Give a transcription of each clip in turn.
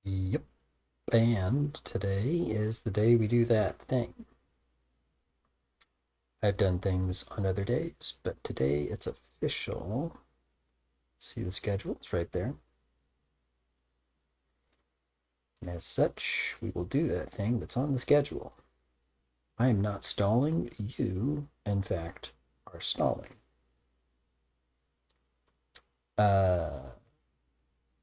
Yep, and today is the day we do that thing. I've done things on other days, but today it's official. See the schedule? It's right there. And as such, we will do that thing that's on the schedule. I am not stalling. You, in fact, are stalling. Uh,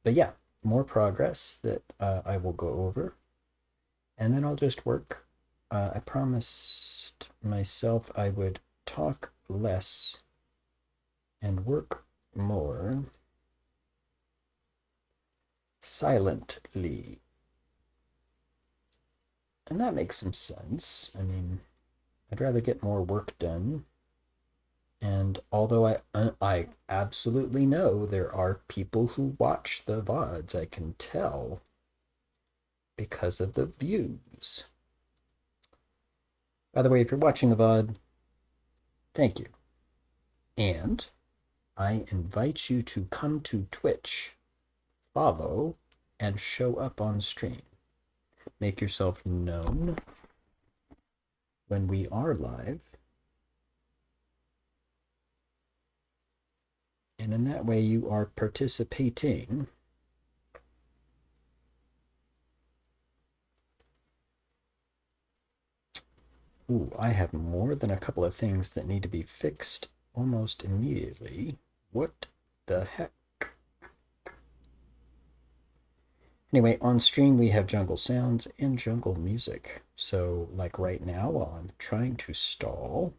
but yeah, more progress that I will go over. And then I'll just work. I promised myself I would talk less and work more silently. And that makes some sense. I mean, I'd rather get more work done. And although I absolutely know there are people who watch the VODs, I can tell because of the views. By the way, if you're watching the VOD, thank you. And I invite you to come to Twitch, follow, and show up on stream. Make yourself known when we are live. And in that way, you are participating. Ooh, I have more than a couple of things that need to be fixed almost immediately. What the heck? Anyway, on stream we have jungle sounds and jungle music. So, like right now, while I'm trying to stall,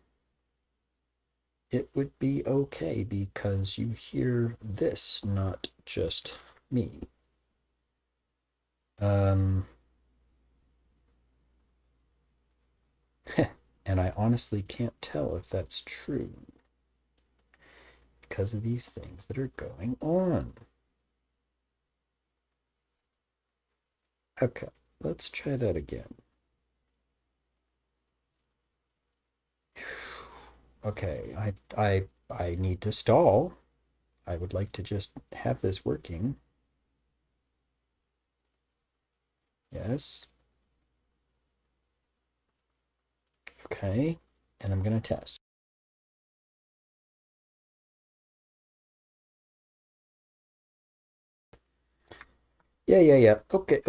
it would be okay because you hear this, not just me. Um, and I honestly can't tell if that's true because of these things that are going on. Okay, let's try that again. Okay, I need to stall. I would like to just have this working. Yes. Okay, and I'm gonna test. Yeah. Okay.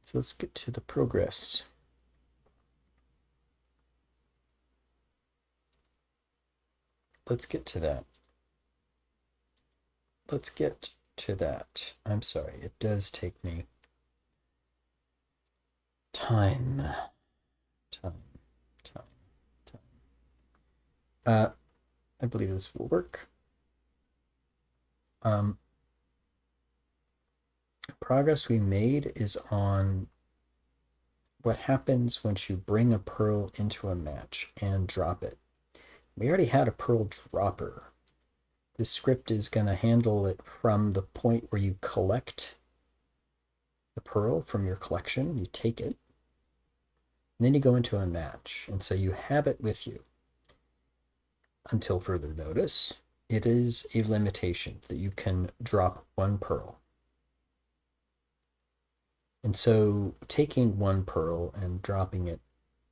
So let's get to the progress. Let's get to that. Let's get to that. I'm sorry, it does take me time. Time. Time. Time. I believe this will work. Progress we made is on what happens once you bring a pearl into a match and drop it. We already had a pearl dropper. This script is going to handle it from the point where you collect the pearl from your collection, you take it, and then you go into a match. And so you have it with you until further notice. It is a limitation that you can drop one pearl. And so taking one pearl and dropping it,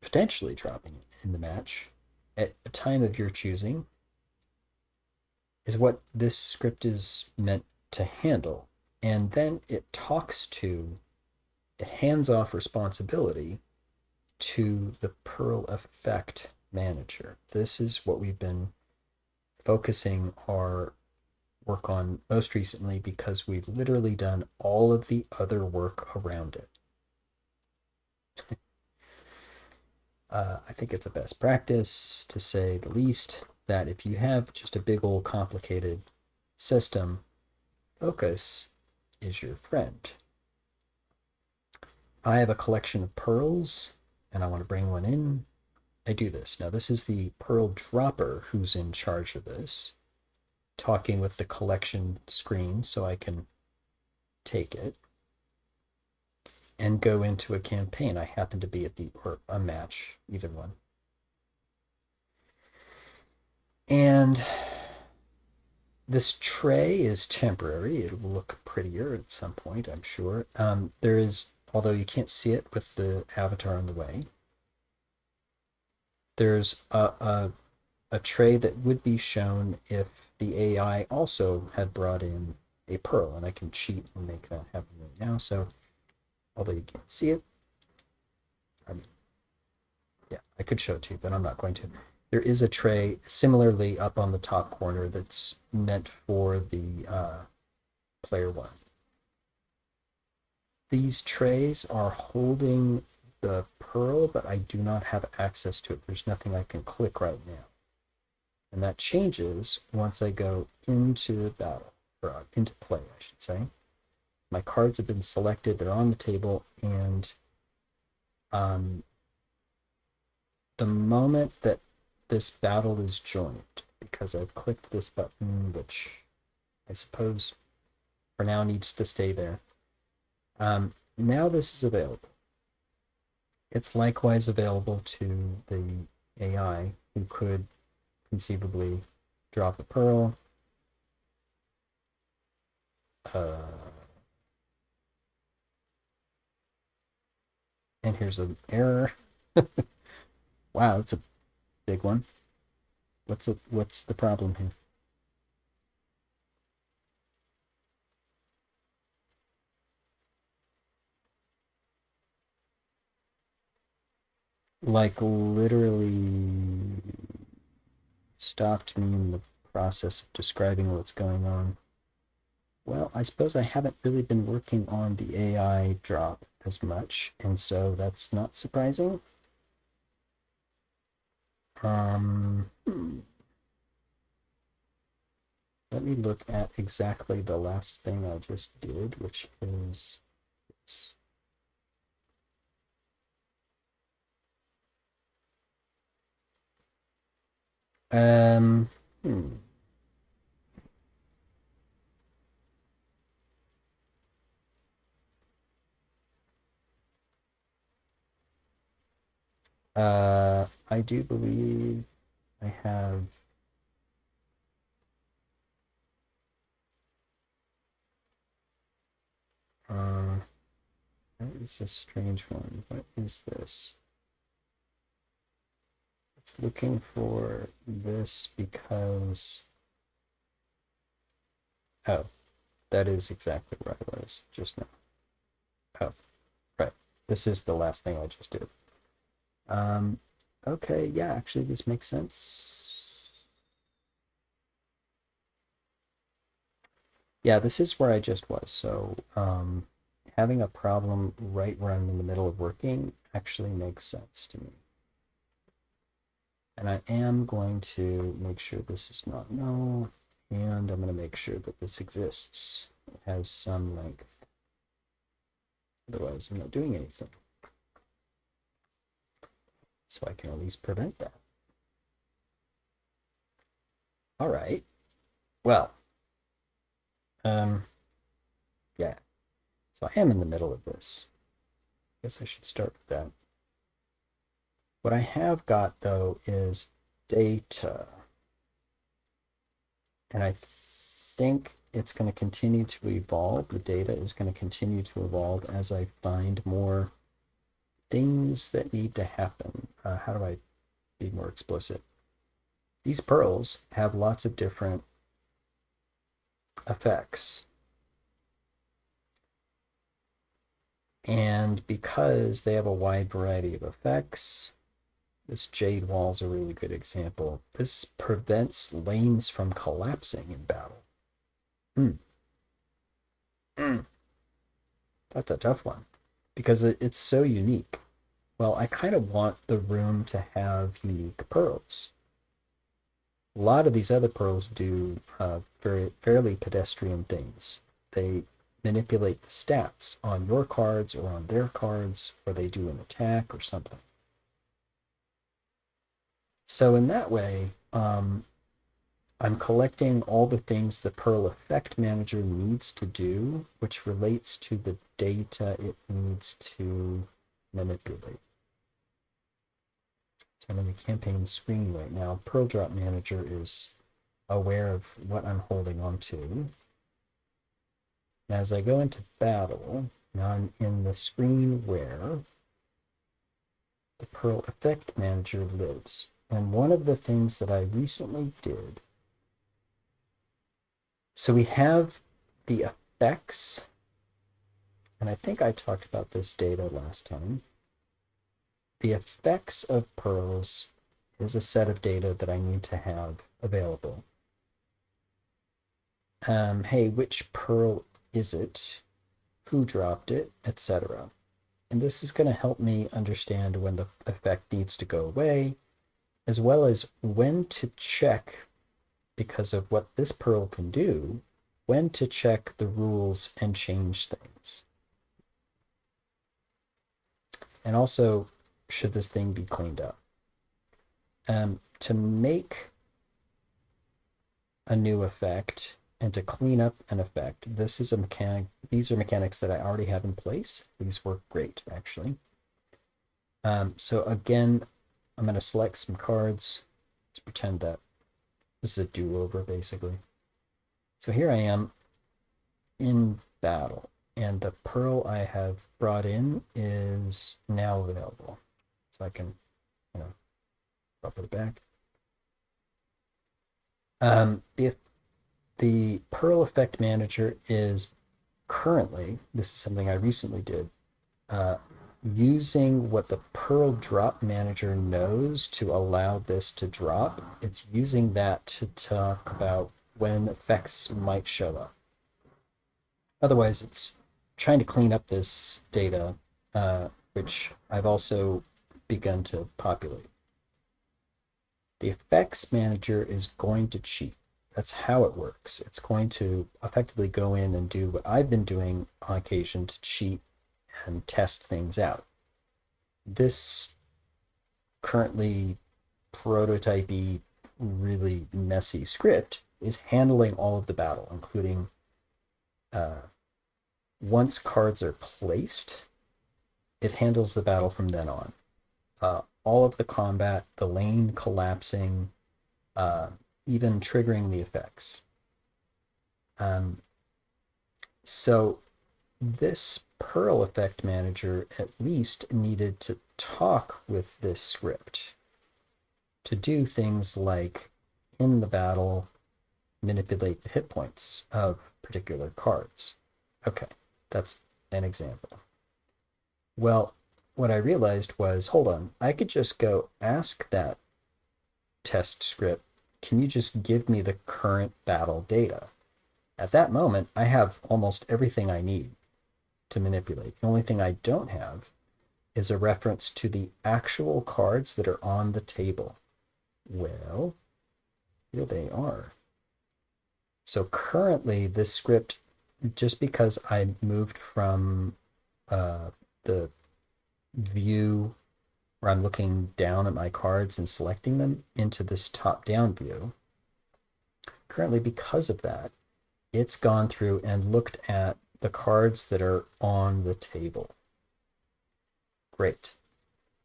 potentially dropping it in the match at a time of your choosing, is what this script is meant to handle. And then it hands off responsibility to the Pearl Effect Manager. This is what we've been focusing our work on most recently because we've literally done all of the other work around it. I think it's a best practice, to say the least, that if you have just a big old complicated system, focus is your friend. I have a collection of pearls and I want to bring one in. I do this. Now, this is the pearl dropper who's in charge of this, talking with the collection screen so I can take it and go into a campaign. I happen to be at or a match, either one. And This tray is temporary. It will look prettier at some point, I'm sure. There is, although you can't see it with the avatar in the way, there's a tray that would be shown if the AI also had brought in a pearl, and I can cheat and make that happen right now. So, although you can't see it, I mean, yeah, I could show it to you, but I'm not going to. There is a tray similarly up on the top corner that's meant for the player one. These trays are holding the pearl, but I do not have access to it. There's nothing I can click right now. And that changes once I go into battle, or into play, I should say. My cards have been selected, they're on the table, and the moment that this battle is joined, because I've clicked this button, which I suppose for now needs to stay there, now this is available. It's likewise available to the AI who could conceivably drop a pearl. And here's an error. Wow, that's a big one. What's the problem here? Like literally stopped me in the process of describing what's going on. Well, I suppose I haven't really been working on the AI drop as much, and so that's not surprising. Let me look at exactly the last thing I just did, which is this. Um, hmm. I do believe I have. That is a strange one. What is this? It's looking for this because. Oh, that is exactly where I was just now. Oh, right. This is the last thing I just did. Um, okay, yeah, actually, this makes sense. Yeah, this is where I just was. So, having a problem right where I'm in the middle of working actually makes sense to me. And I am going to make sure this is not null, and I'm going to make sure that this exists. It has some length. Otherwise, I'm not doing anything. So I can at least prevent that. All right. Well, yeah. So I am in the middle of this. I guess I should start with that. What I have got, though, is data. And I think it's going to continue to evolve. The data is going to continue to evolve as I find more things that need to happen. How do I be more explicit? These pearls have lots of different effects. And because they have a wide variety of effects, this jade wall is a really good example. This prevents lanes from collapsing in battle. That's a tough one because it's so unique. Well, I kind of want the room to have unique pearls. A lot of these other pearls do fairly pedestrian things. They manipulate the stats on your cards or on their cards, or they do an attack or something. So in that way, I'm collecting all the things the Pearl Effect Manager needs to do, which relates to the data it needs to manipulate. So I'm in the campaign screen right now. Pearl Drop Manager is aware of what I'm holding on to. As I go into battle, now I'm in the screen where the Perl Effect Manager lives. And one of the things that I recently did, so we have the effects, and I think I talked about this data last time. The effects of pearls is a set of data that I need to have available. Hey, which pearl is it? Who dropped it? Etc. And this is going to help me understand when the effect needs to go away, as well as when to check, because of what this pearl can do, when to check the rules and change things. And also, should this thing be cleaned up? To make a new effect and to clean up an effect, this is a mechanic. These are mechanics that I already have in place. These work great, actually. So again, I'm going to select some cards. Let's pretend that this is a do-over, basically. So here I am in battle, and the pearl I have brought in is now available. So I can, drop it back. If the Perl Effect Manager is currently, this is something I recently did, using what the Perl Drop Manager knows to allow this to drop. It's using that to talk about when effects might show up. Otherwise, it's trying to clean up this data, which I've also begun to populate. The effects manager is going to cheat. That's how it works. It's going to effectively go in and do what I've been doing on occasion to cheat and test things out. This currently prototypey, really messy script is handling all of the battle, including once cards are placed, it handles the battle from then on. All of the combat, the lane collapsing, even triggering the effects. So this Perl Effect Manager at least needed to talk with this script to do things like, in the battle, manipulate the hit points of particular cards. Okay, that's an example. Well, what I realized was, hold on, I could just go ask that test script, can you just give me the current battle data? At that moment, I have almost everything I need to manipulate. The only thing I don't have is a reference to the actual cards that are on the table. Well, here they are. So currently, this script, just because I moved from the view where I'm looking down at my cards and selecting them into this top-down view, currently because of that, it's gone through and looked at the cards that are on the table. Great.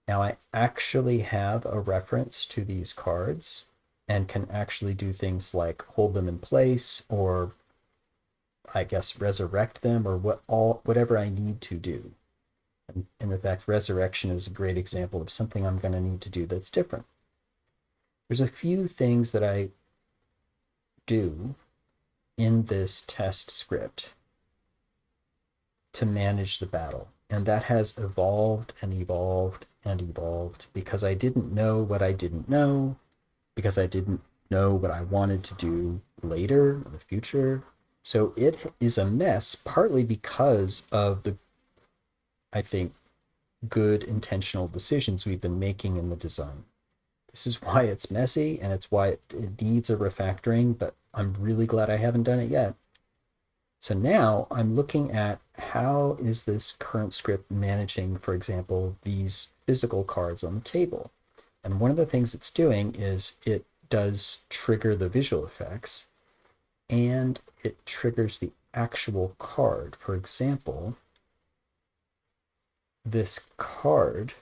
Now I actually have a reference to these cards and can actually do things like hold them in place, or I guess resurrect them, or whatever I need to do. And in fact, resurrection is a great example of something I'm going to need to do that's different. There's a few things that I do in this test script to manage the battle, and that has evolved and evolved and evolved because I didn't know what I didn't know, because I didn't know what I wanted to do later in the future. So it is a mess, partly because of the, I think, good intentional decisions we've been making in the design. This is why it's messy, and it's why it needs a refactoring, but I'm really glad I haven't done it yet. So now I'm looking at how is this current script managing, for example, these physical cards on the table. And one of the things it's doing is it does trigger the visual effects, and it triggers the actual card. For example, this card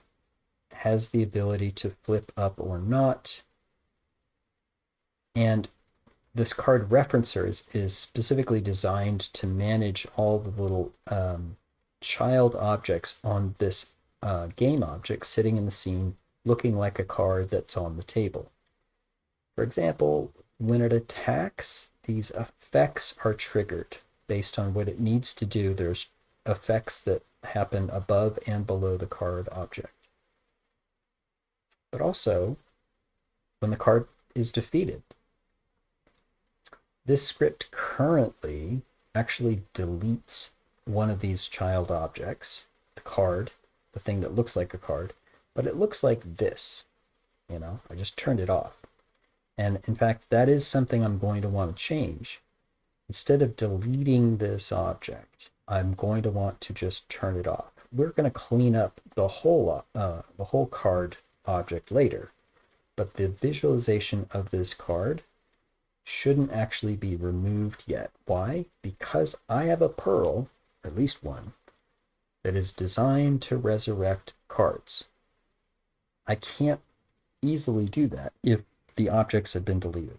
has the ability to flip up or not. And this card referencer is specifically designed to manage all the little child objects on this game object sitting in the scene, looking like a card that's on the table. For example, when it attacks, these effects are triggered based on what it needs to do. There's effects that happen above and below the card object. But also, when the card is defeated, this script currently actually deletes one of these child objects, the card, the thing that looks like a card, but it looks like this. I just turned it off. And in fact, that is something I'm going to want to change. Instead of deleting this object, I'm going to want to just turn it off. We're going to clean up the whole card object later, but the visualization of this card shouldn't actually be removed yet. Why? Because I have a Perl, or at least one, that is designed to resurrect cards. I can't easily do that if the objects have been deleted.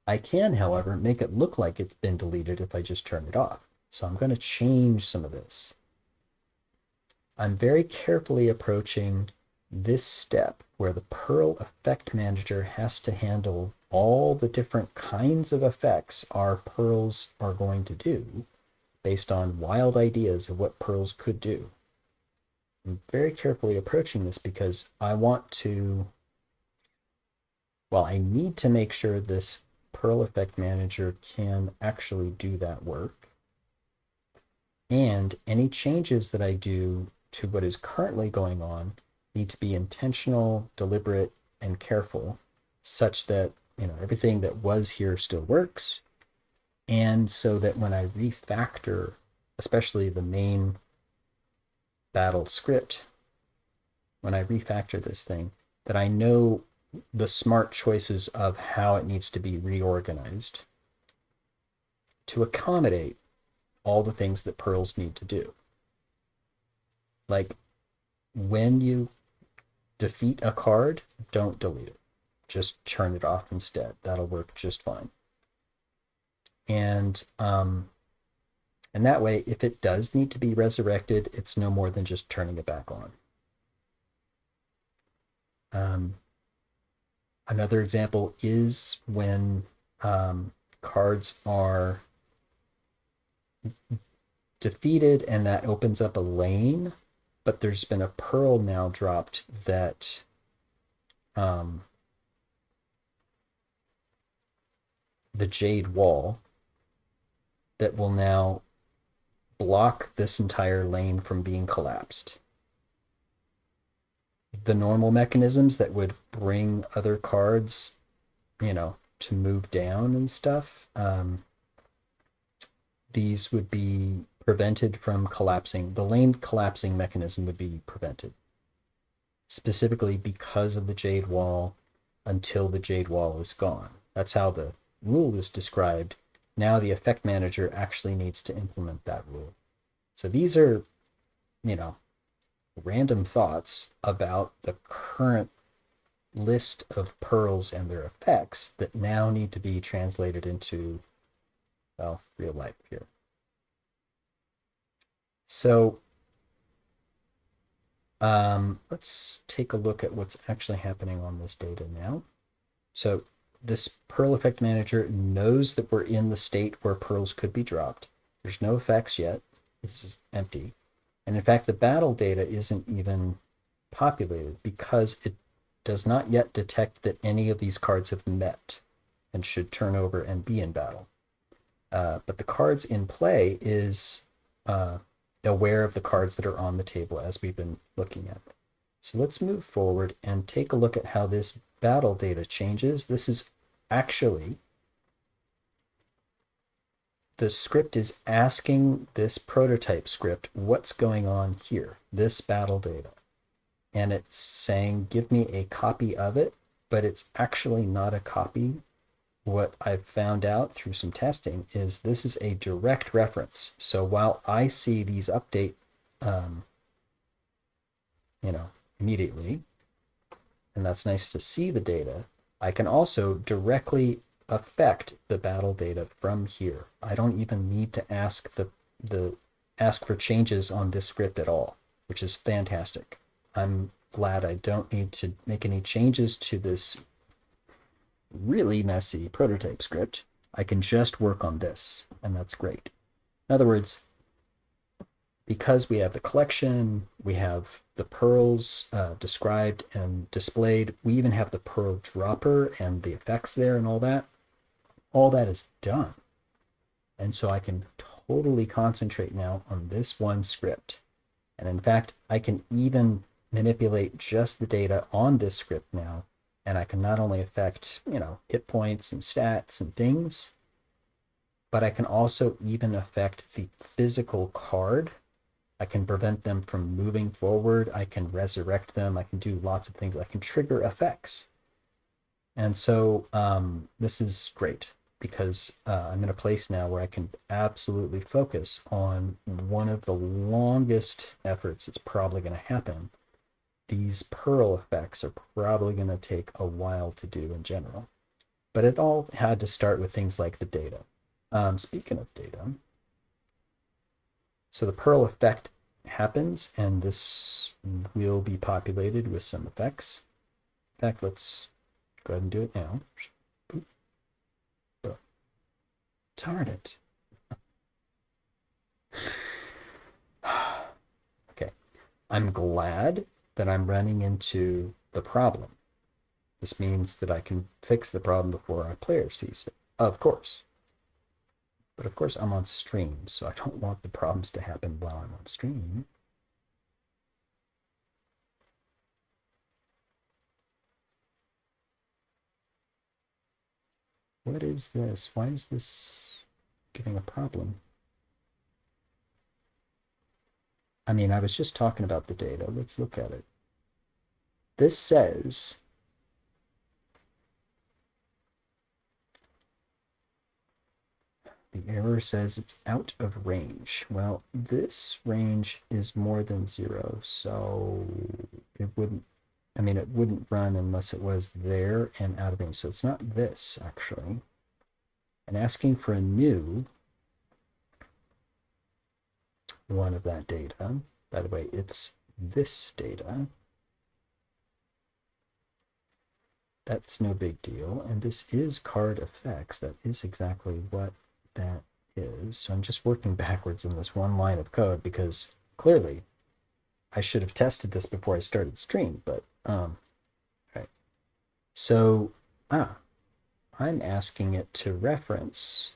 I can, however, make it look like it's been deleted if I just turn it off. So I'm going to change some of this. I'm very carefully approaching this step where the Perl Effect Manager has to handle all the different kinds of effects our Perls are going to do based on wild ideas of what Perls could do. I'm very carefully approaching this because I need to make sure this Perl Effect Manager can actually do that work. And any changes that I do to what is currently going on need to be intentional, deliberate, and careful, such that everything that was here still works, and so that when I refactor, especially the main battle script, when I refactor this thing, that I know the smart choices of how it needs to be reorganized to accommodate all the things that Perls need to do. Like, when you defeat a card, don't delete it. Just turn it off instead. That'll work just fine. And that way, if it does need to be resurrected, it's no more than just turning it back on. Another example is when cards are defeated and that opens up a lane, but there's been a Perl now dropped that the Jade Wall that will now block this entire lane from being collapsed. The normal mechanisms that would bring other cards, to move down and stuff, these would be prevented from collapsing. The lane collapsing mechanism would be prevented, specifically because of the Jade Wall, until the Jade Wall is gone. That's how the rule is described. Now the effect manager actually needs to implement that rule. So these are, random thoughts about the current list of Perls and their effects that now need to be translated into, real life here. So let's take a look at what's actually happening on this data now. So this Perl Effect Manager knows that we're in the state where Perls could be dropped. There's no effects yet. This is empty. And in fact, the battle data isn't even populated because it does not yet detect that any of these cards have met and should turn over and be in battle. But the cards in play is aware of the cards that are on the table as we've been looking at. So let's move forward and take a look at how this battle data changes. This is actually, the script is asking this prototype script what's going on here, this battle data. And it's saying, give me a copy of it, but it's actually not a copy. What I've found out through some testing is this is a direct reference. So while I see these update, immediately, and that's nice to see the data, I can also directly affect the battle data from here. I don't even need to ask the ask for changes on this script at all, which is fantastic. I'm glad I don't need to make any changes to this really messy prototype script. I can just work on this, and that's great. In other words, because we have the collection, we have the pearls described and displayed, we even have the pearl dropper and the effects there and all that. All that is done. And so I can totally concentrate now on this one script. And in fact, I can even manipulate just the data on this script now. And I can not only affect, hit points and stats and things, but I can also even affect the physical card. I can prevent them from moving forward. I can resurrect them. I can do lots of things. I can trigger effects. And so this is great because I'm in a place now where I can absolutely focus on one of the longest efforts that's probably going to happen. These pearl effects are probably going to take a while to do in general. But it all had to start with things like the data. Speaking of data, so the pearl effect happens, and this will be populated with some effects. In fact, let's go ahead and do it now. Darn it. Okay, I'm glad that I'm running into the problem. This means that I can fix the problem before our player sees it, of course. But of course, I'm on stream, so I don't want the problems to happen while I'm on stream. What is this? Why is this giving a problem? I mean, I was just talking about the data. Let's look at it. This says the error says it's out of range. Well, this range is more than 0, so it wouldn't run unless it was there and out of range. So it's not this, actually. And asking for a new one of that data. By the way, it's this data. That's no big deal. And this is card effects. That is exactly what that is. So I'm just working backwards in this one line of code because clearly I should have tested this before I started stream, but right. So I'm asking it to reference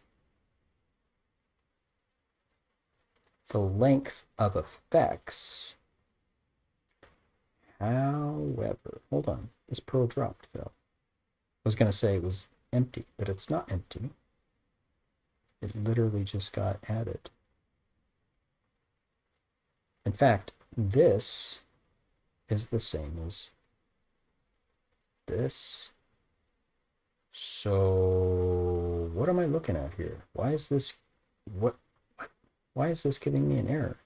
the length of effects. However, hold on, this pearl dropped though. I was going to say it was empty, but it's not empty. It literally just got added. In fact, this is the same as this. So what am I looking at here? Why is this why is this giving me an error?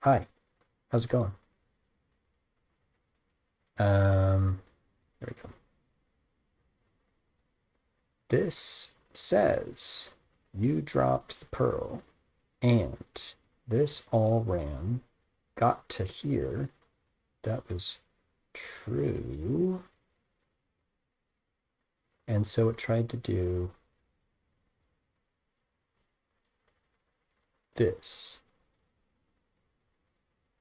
Hi, how's it going? There we go. This says you dropped the pearl and this all ran, got to here. That was true. And so it tried to do this.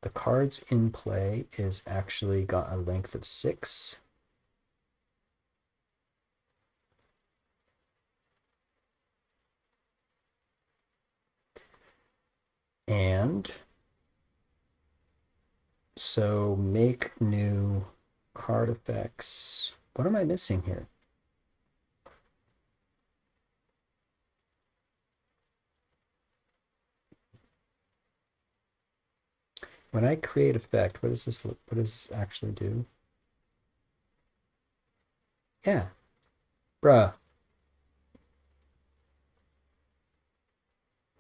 The cards in play is actually got a length of 6. And so make new card effects. What am I missing here? When I create effect, what does this actually do? Yeah. Bruh.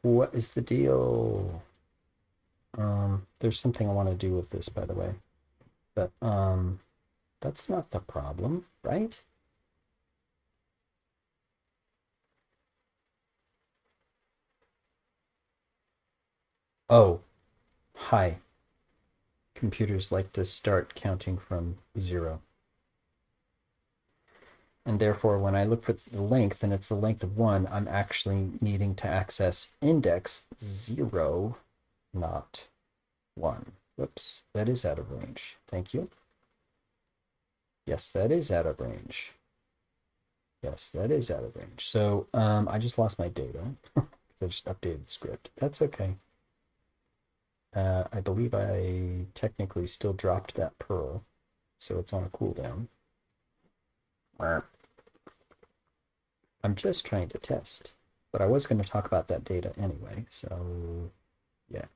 What is the deal? There's something I want to do with this, by the way. But that's not the problem, right? Oh, hi. Computers like to start counting from 0. And therefore, when I look for the length and it's the length of 1, I'm actually needing to access index 0, not 1. Whoops, that is out of range. Thank you. Yes, that is out of range. Yes, that is out of range. So I just lost my data. I just updated the script. That's okay. I believe I technically still dropped that pearl, so it's on a cooldown. I'm just trying to test, but I was going to talk about that data anyway, so yeah.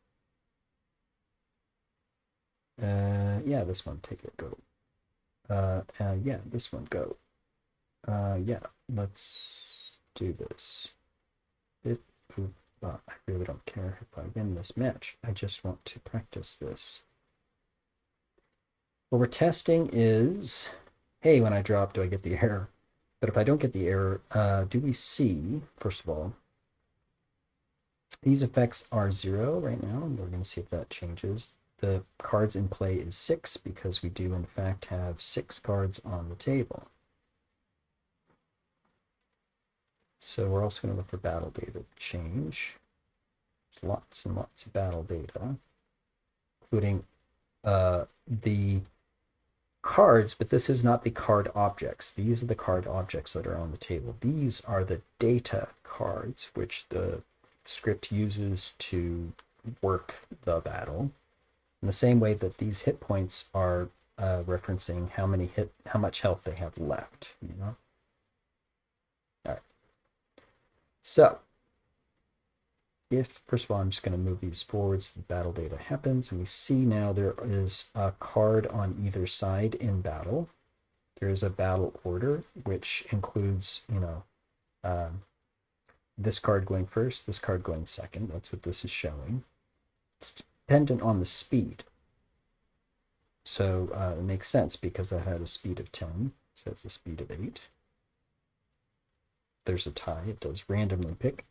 Yeah, this one, take it, go. Yeah, this one, go. Yeah, let's do this. I really don't care if I win this match. I just want to practice this. What we're testing is, hey, when I drop, do I get the error? But if I don't get the error, do we see, first of all, these effects are 0 right now. We're going to see if that changes. The cards in play is 6 because we do, in fact, have 6 cards on the table. So we're also going to look for battle data change. There's lots and lots of battle data, including the cards, but this is not the card objects. These are the card objects that are on the table. These are the data cards, which the script uses to work the battle. In the same way that these hit points are referencing how much health they have left. You know. All right. So, if first of all, I'm just going to move these forwards. The battle data happens, and we see now there is a card on either side in battle. There is a battle order, which includes, this card going first, this card going second. That's what this is showing. It's dependent on the speed. So it makes sense because that had a speed of 10. So that's a speed of 8. There's a tie. It does randomly pick.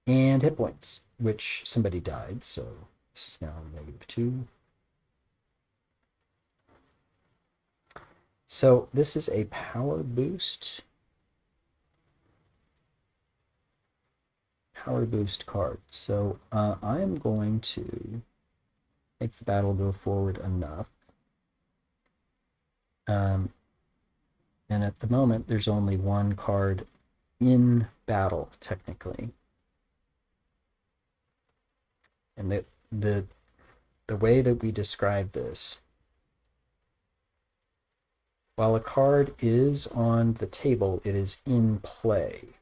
And hit points, which somebody died. So this is now -2. So this is a power boost. Power boost card. So I'm going to make the battle go forward enough. And at the moment, there's only one card in battle, technically. And the way that we describe this, while a card is on the table, it is in play.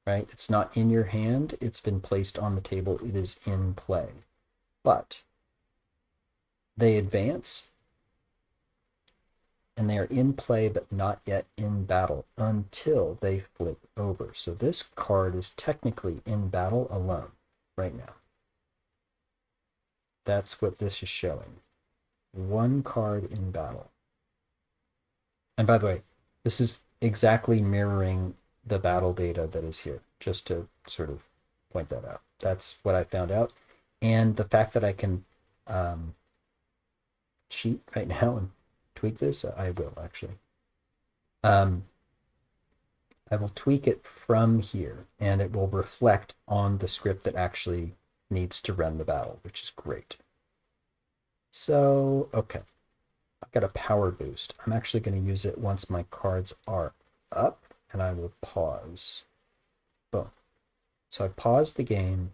Right? It's not in your hand. It's been placed on the table. It is in play. But they advance, and they are in play but not yet in battle until they flip over. So this card is technically in battle alone right now. That's what this is showing. One card in battle. And by the way, this is exactly mirroring the battle data that is here, just to sort of point that out. That's what I found out. And the fact that I can cheat right now and tweak this, I will actually. I will tweak it from here, and it will reflect on the script that actually needs to run the battle, which is great. So, okay. I've got a power boost. I'm actually going to use it once my cards are up, and I will pause. Boom. So I paused the game.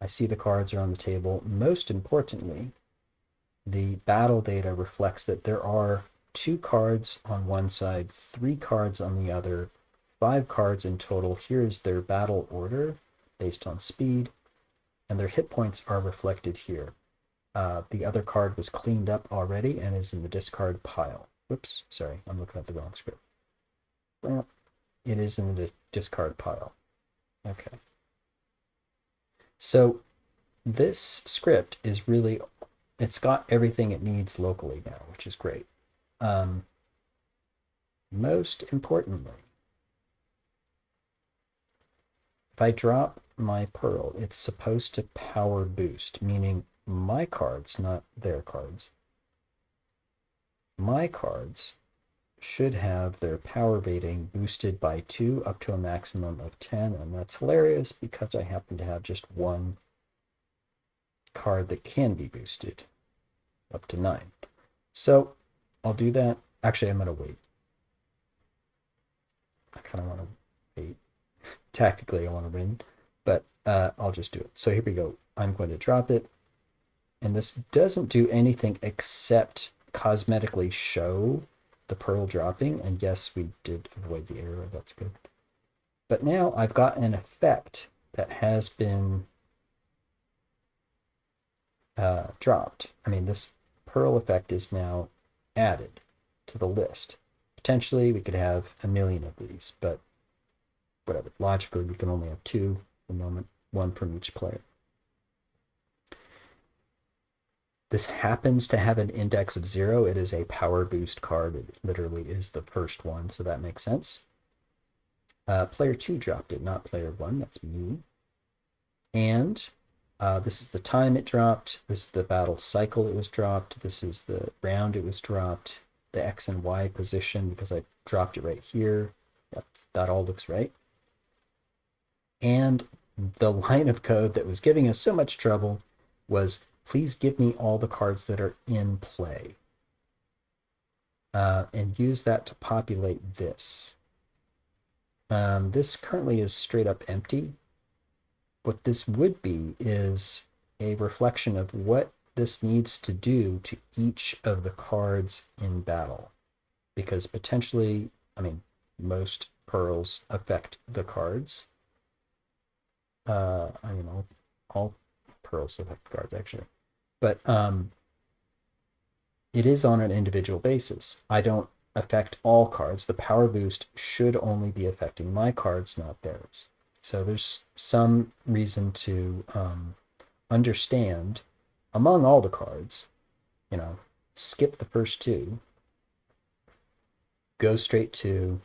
I see the cards are on the table. Most importantly, the battle data reflects that there are 2 cards on one side, 3 cards on the other, 5 cards in total. Here's their battle order based on speed, and their hit points are reflected here. The other card was cleaned up already and is in the discard pile. Whoops, sorry, I'm looking at the wrong script. Well, it is in the discard pile. Okay. So this script is really, it's got everything it needs locally now, which is great. Most importantly, if I drop my Pearl, it's supposed to power boost, meaning my cards, not their cards. My cards should have their power rating boosted by 2 up to a maximum of 10, and that's hilarious because I happen to have just one card that can be boosted up to 9. So I'll do that. Actually, I'm going to wait. I kind of want to wait. Tactically, I want to win, but I'll just do it. So here we go. I'm going to drop it, and this doesn't do anything except cosmetically show the Pearl dropping, and yes, we did avoid the error. That's good. But now I've got an effect that has been dropped. I mean, this Pearl effect is now added to the list. Potentially, we could have a million of these, but whatever. Logically, we can only have 2 at the moment, 1 from each player. This happens to have an index of 0. It is a power boost card. It literally is the first one, so that makes sense. Player 2 dropped it, not player 1. That's me. And this is the time it dropped. This is the battle cycle it was dropped. This is the round it was dropped. The X and Y position, because I dropped it right here. Yep, that all looks right. And the line of code that was giving us so much trouble was, please give me all the cards that are in play. And use that to populate this. This currently is straight up empty. What this would be is a reflection of what this needs to do to each of the cards in battle. Because potentially, I mean, most pearls affect the cards. I mean, all pearls affect cards, actually. But it is on an individual basis. I don't affect all cards. The power boost should only be affecting my cards, not theirs. So there's some reason to understand, among all the cards, skip the first 2, go straight to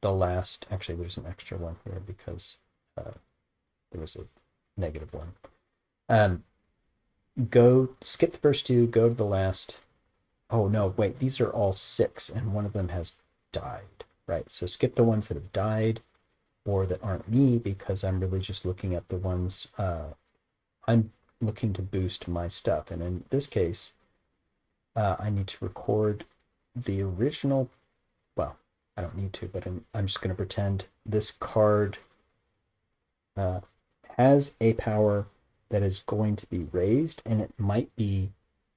the last. Actually, there's an extra one here because there was a negative one. Skip the first 2, go to the last. Oh no, wait, these are all 6 and one of them has died, right? So skip the ones that have died or that aren't me, because I'm really just looking at the ones I'm looking to boost my stuff. And in this case, I need to record the original. Well, I don't need to, but I'm just going to pretend this card has a power that is going to be raised, and it might be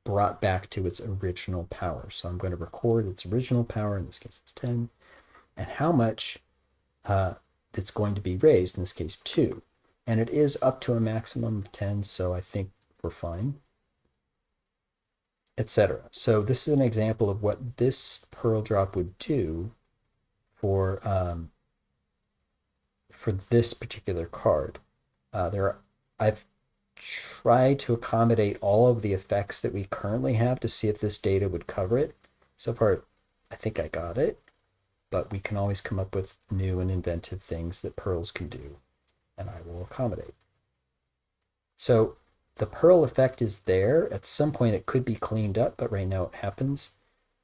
brought back to its original power. So I'm going to record its original power. In this case, it's 10, and how much it's going to be raised. In this case, 2, and it is up to a maximum of 10. So I think we're fine, etc. So this is an example of what this Pearl drop would do for this particular card. I've tried to accommodate all of the effects that we currently have to see if this data would cover it. So far, I think I got it, but we can always come up with new and inventive things that Pearls can do, and I will accommodate. So the Pearl effect is there. At some point, it could be cleaned up, but right now it happens.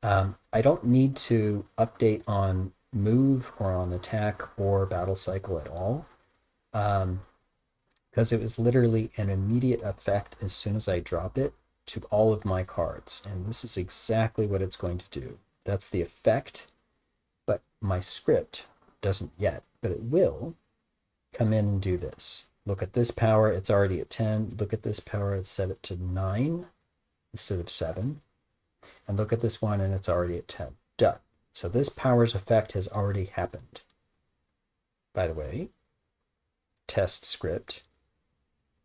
I don't need to update on move or on attack or battle cycle at all, because it was literally an immediate effect as soon as I drop it to all of my cards. And this is exactly what it's going to do. That's the effect, but my script doesn't yet, but it will come in and do this. Look at this power, it's already at 10. Look at this power, it's set it to 9 instead of 7. And look at this one, and it's already at 10. Done. So this power's effect has already happened. By the way, test script,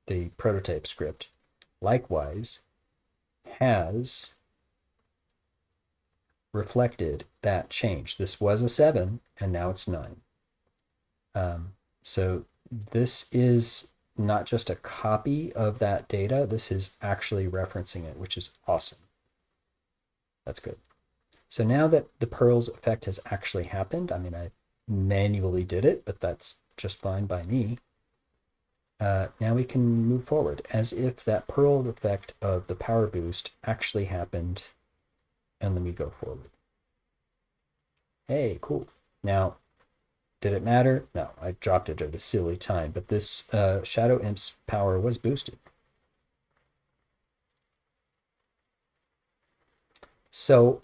the prototype script, likewise has reflected that change. This was a 7, and now it's 9. So this is not just a copy of that data. This is actually referencing it, which is awesome. That's good. So now that the Pearls effect has actually happened, I mean, I manually did it, but that's just fine by me. now we can move forward as if that pearl effect of the power boost actually happened, and then we go forward. Hey, cool. Now, did it matter? No, I dropped it at a silly time, but this Shadow Imp's power was boosted. So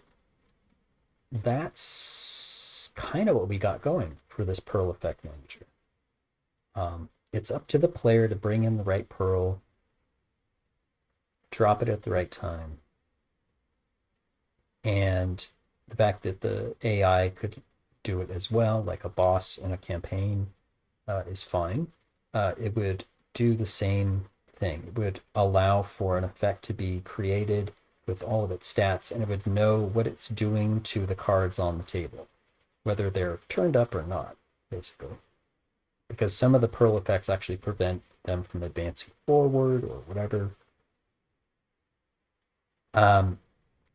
that's kind of what we got going for this Pearl Effect Manager. It's up to the player to bring in the right pearl, drop it at the right time, and the fact that the AI could do it as well, like a boss in a campaign, is fine. It would do the same thing. It would allow for an effect to be created with all of its stats, and it would know what it's doing to the cards on the table, whether they're turned up or not, basically. Because some of the pearl effects actually prevent them from advancing forward or whatever.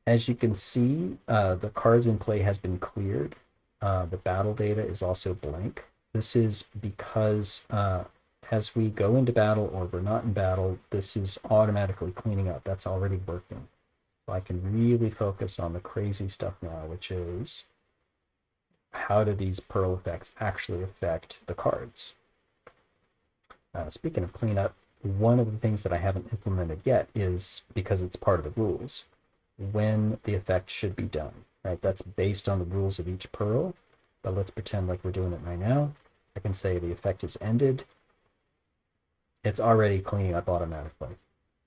As you can see, the cards in play has been cleared. The battle data is also blank. This is because as we go into battle or we're not in battle, this is automatically cleaning up. That's already working. So I can really focus on the crazy stuff now, which is how do these pearl effects actually affect the cards? Speaking of cleanup, one of the things that I haven't implemented yet is, because it's part of the rules, when the effect should be done, right? That's based on the rules of each pearl, but let's pretend like we're doing it right now. I can say the effect is ended. It's already cleaning up automatically.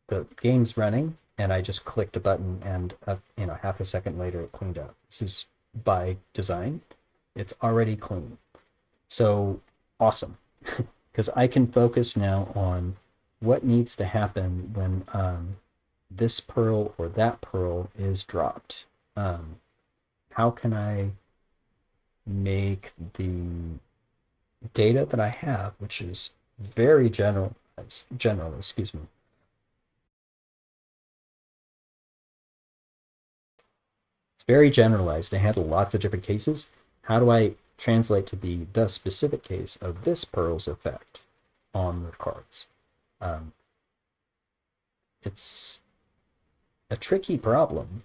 The game's running, and I just clicked a button, and half a second later it cleaned up. This is by design. It's already clean. So awesome, because I can focus now on what needs to happen when this pearl or that pearl is dropped. How can I make the data that I have, which is very general, excuse me. It's very generalized to handle lots of different cases. How do I translate to the specific case of this pearl's effect on the cards? It's a tricky problem.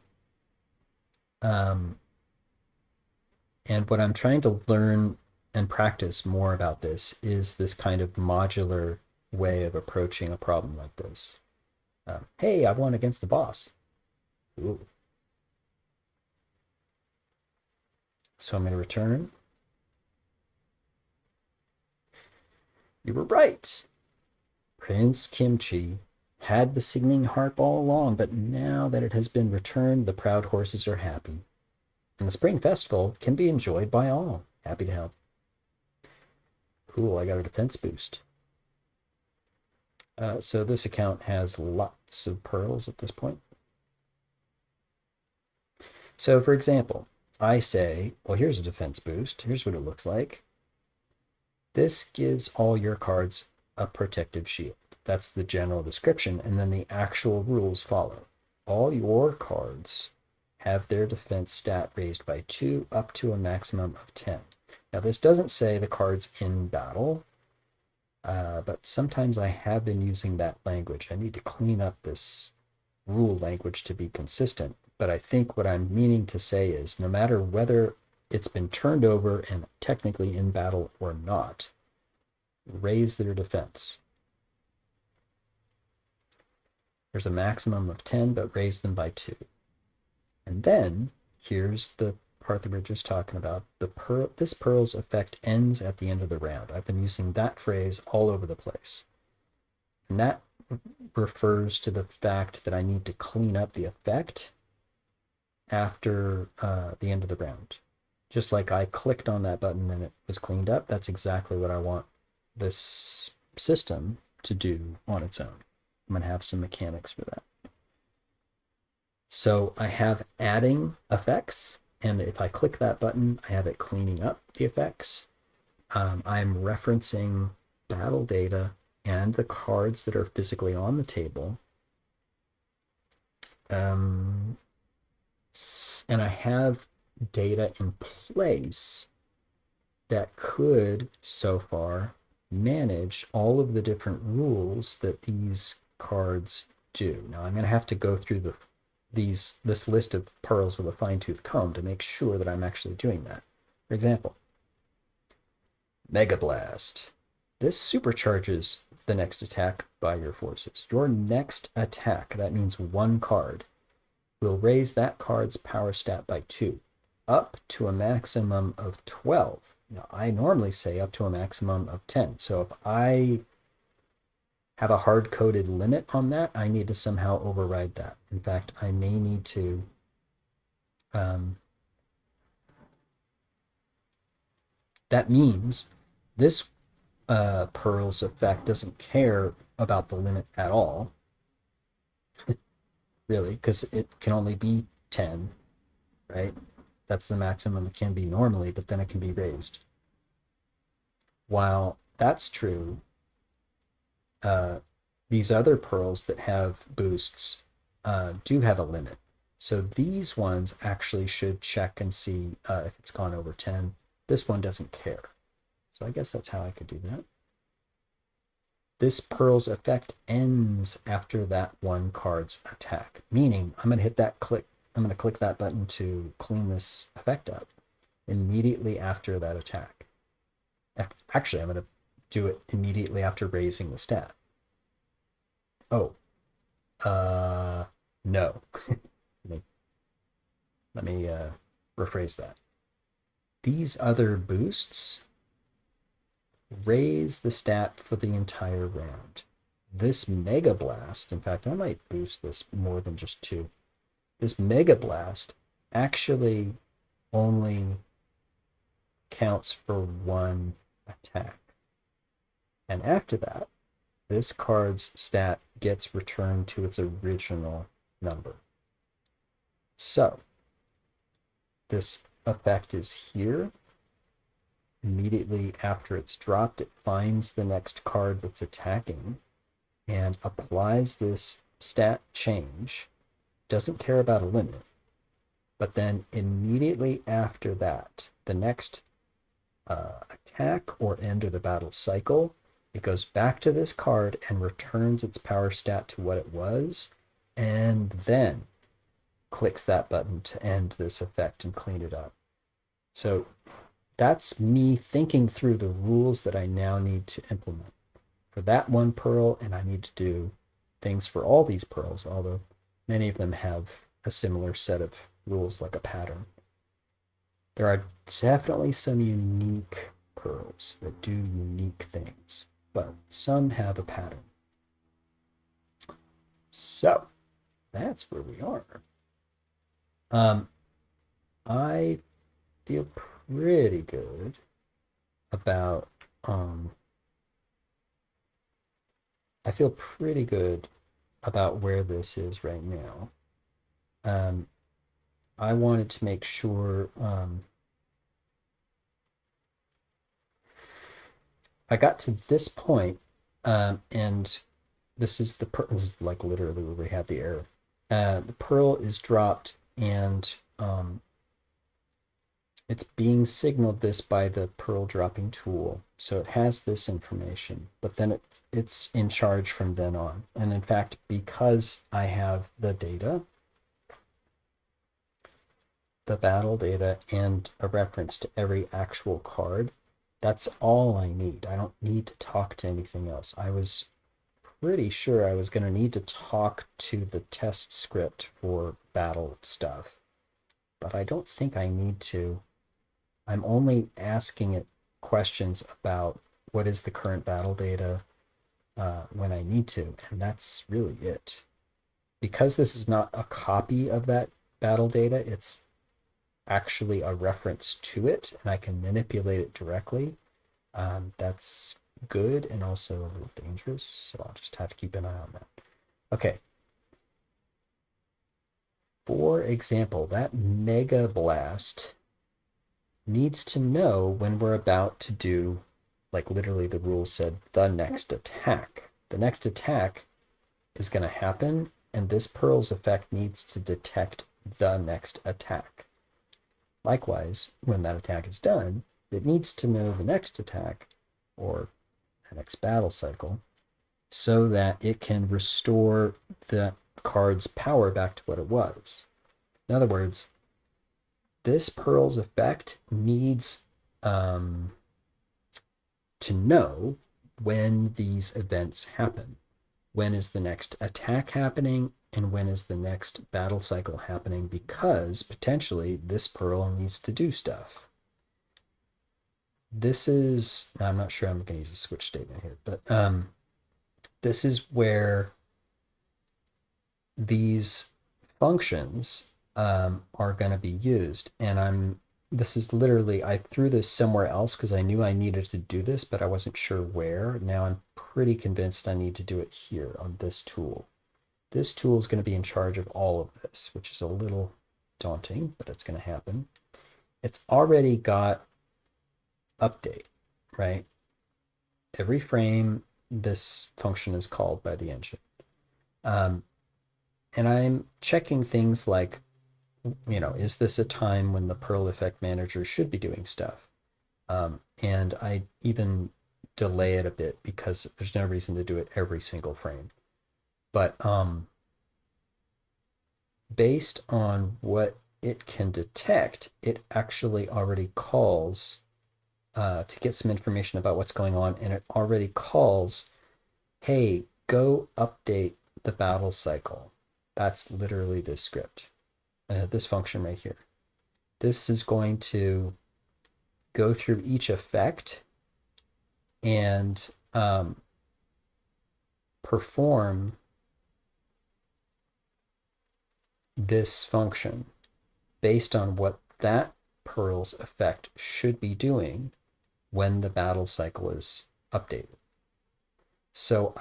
And what I'm trying to learn and practice more about this is this kind of modular way of approaching a problem like this. Hey, I won against the boss. Ooh. So I'm going to return. You were right. Prince Kimchi had the singing harp all along, but now that it has been returned, the proud horses are happy. And the Spring Festival can be enjoyed by all. Happy to help. Cool, I got a defense boost. So this account has lots of pearls at this point. So for example, I say, well, here's a defense boost. Here's what it looks like. This gives all your cards a protective shield. That's the general description, and then the actual rules follow. All your cards have their defense stat raised by 2 up to a maximum of 10. Now, this doesn't say the cards in battle, but sometimes I have been using that language. I need to clean up this rule language to be consistent, but I think what I'm meaning to say is no matter whether it's been turned over and technically in battle or not, raise their defense. There's a maximum of 10, but raise them by 2. And then here's the part that we were just talking about. This pearl's effect ends at the end of the round. I've been using that phrase all over the place. And that refers to the fact that I need to clean up the effect after the end of the round. Just like I clicked on that button and it was cleaned up, that's exactly what I want this system to do on its own. I'm going to have some mechanics for that. So I have adding effects, and if I click that button, I have it cleaning up the effects. I'm referencing battle data and the cards that are physically on the table. And I have data in place that could, so far, manage all of the different rules that these cards do. Now I'm going to have to go through this list of pearls with a fine-tooth comb to make sure that I'm actually doing that. For example, Mega Blast. This supercharges the next attack by your forces. Your next attack, that means one card, will raise that card's power stat by 2, up to a maximum of 12. Now, I normally say up to a maximum of 10. So if I have a hard-coded limit on that, I need to somehow override that. In fact, I may need to that means this Pearl's effect doesn't care about the limit at all, really, because it can only be 10, right? That's the maximum it can be normally, but then it can be raised. While that's true, these other pearls that have boosts do have a limit. So these ones actually should check and see if it's gone over 10. This one doesn't care. So I guess that's how I could do that. This pearl's effect ends after that one card's attack, meaning I'm going to hit that click. I'm going to click that button to clean this effect up immediately after that attack. Actually, I'm going to do it immediately after raising the stat. Oh, no. let me rephrase that. These other boosts raise the stat for the entire round. This Mega Blast, in fact, I might boost this more than just 2. This Mega Blast actually only counts for 1 attack. And after that, this card's stat gets returned to its original number. So, this effect is here. Immediately after it's dropped, it finds the next card that's attacking and applies this stat change. Doesn't care about a limit. But then immediately after that, the next attack or end of the battle cycle, it goes back to this card and returns its power stat to what it was, and then clicks that button to end this effect and clean it up. So that's me thinking through the rules that I now need to implement for that one pearl, and I need to do things for all these pearls, although many of them have a similar set of rules like a pattern. There are definitely some unique pearls that do unique things, but some have a pattern. So that's where we are. I feel pretty good about where this is right now. I wanted to make sure I got to this point, and this is like literally where we had the error. The pearl is dropped, and it's being signaled this by the pearl dropping tool. So it has this information, but then it's in charge from then on. And in fact, because I have the data, the battle data, and a reference to every actual card, that's all I need. I don't need to talk to anything else. I was pretty sure I was going to need to talk to the test script for battle stuff, but I don't think I need to. I'm only asking it questions about what is the current battle data when I need to, and that's really it. Because this is not a copy of that battle data, it's actually a reference to it, and I can manipulate it directly. That's good and also a little dangerous, so I'll just have to keep an eye on that. Okay. For example, that Mega Blast needs to know when we're about to do, like literally the rule said, the next attack. The next attack is going to happen, and this Pearl's effect needs to detect the next attack. Likewise, when that attack is done, it needs to know the next attack, or the next battle cycle, so that it can restore the card's power back to what it was. In other words, this Pearl's effect needs to know when these events happen. When is the next attack happening, and when is the next battle cycle happening, because potentially this Pearl needs to do stuff. This is, I'm not sure I'm going to use a switch statement here, but this is where these functions are going to be used. And this is literally, I threw this somewhere else because I knew I needed to do this, but I wasn't sure where. Now I'm pretty convinced I need to do it here on this tool. This tool is going to be in charge of all of this, which is a little daunting, but it's going to happen. It's already got update, right? Every frame, this function is called by the engine. And I'm checking things like, is this a time when the Perl Effect Manager should be doing stuff? And I even delay it a bit because there's no reason to do it every single frame. But based on what it can detect, it actually already calls to get some information about what's going on, and it already calls, hey, go update the battle cycle. That's literally this script, this function right here. This is going to go through each effect and perform this function based on what that Pearl's effect should be doing when the battle cycle is updated. So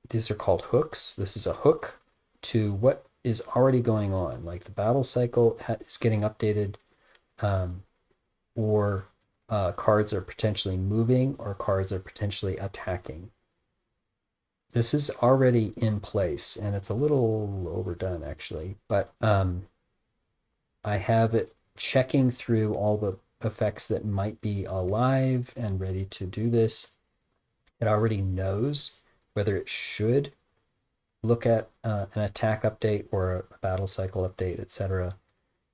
these are called hooks. This is a hook to what is already going on, like the battle cycle is getting updated, or cards are potentially moving, or cards are potentially attacking. This is already in place, and it's a little overdone actually, but I have it checking through all the effects that might be alive and ready to do this. It already knows whether it should look at an attack update or a battle cycle update, etc.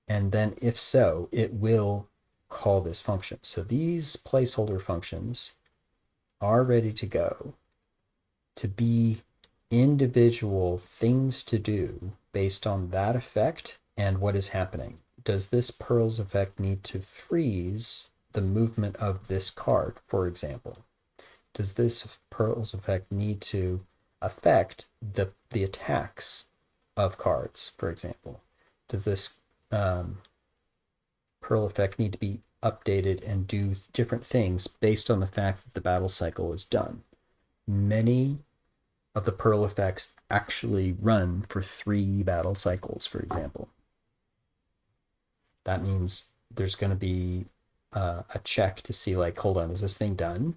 And then if so, it will call this function. So these placeholder functions are ready to go to be individual things to do based on that effect and what is happening. Does this Pearl's effect need to freeze the movement of this card, for example? Does this Pearl's effect need to affect the attacks of cards, for example? Does this Pearl effect need to be updated and do different things based on the fact that the battle cycle is done? Many of the Pearl effects actually run for 3 battle cycles, for example. That means there's going to be a check to see, like, hold on, is this thing done?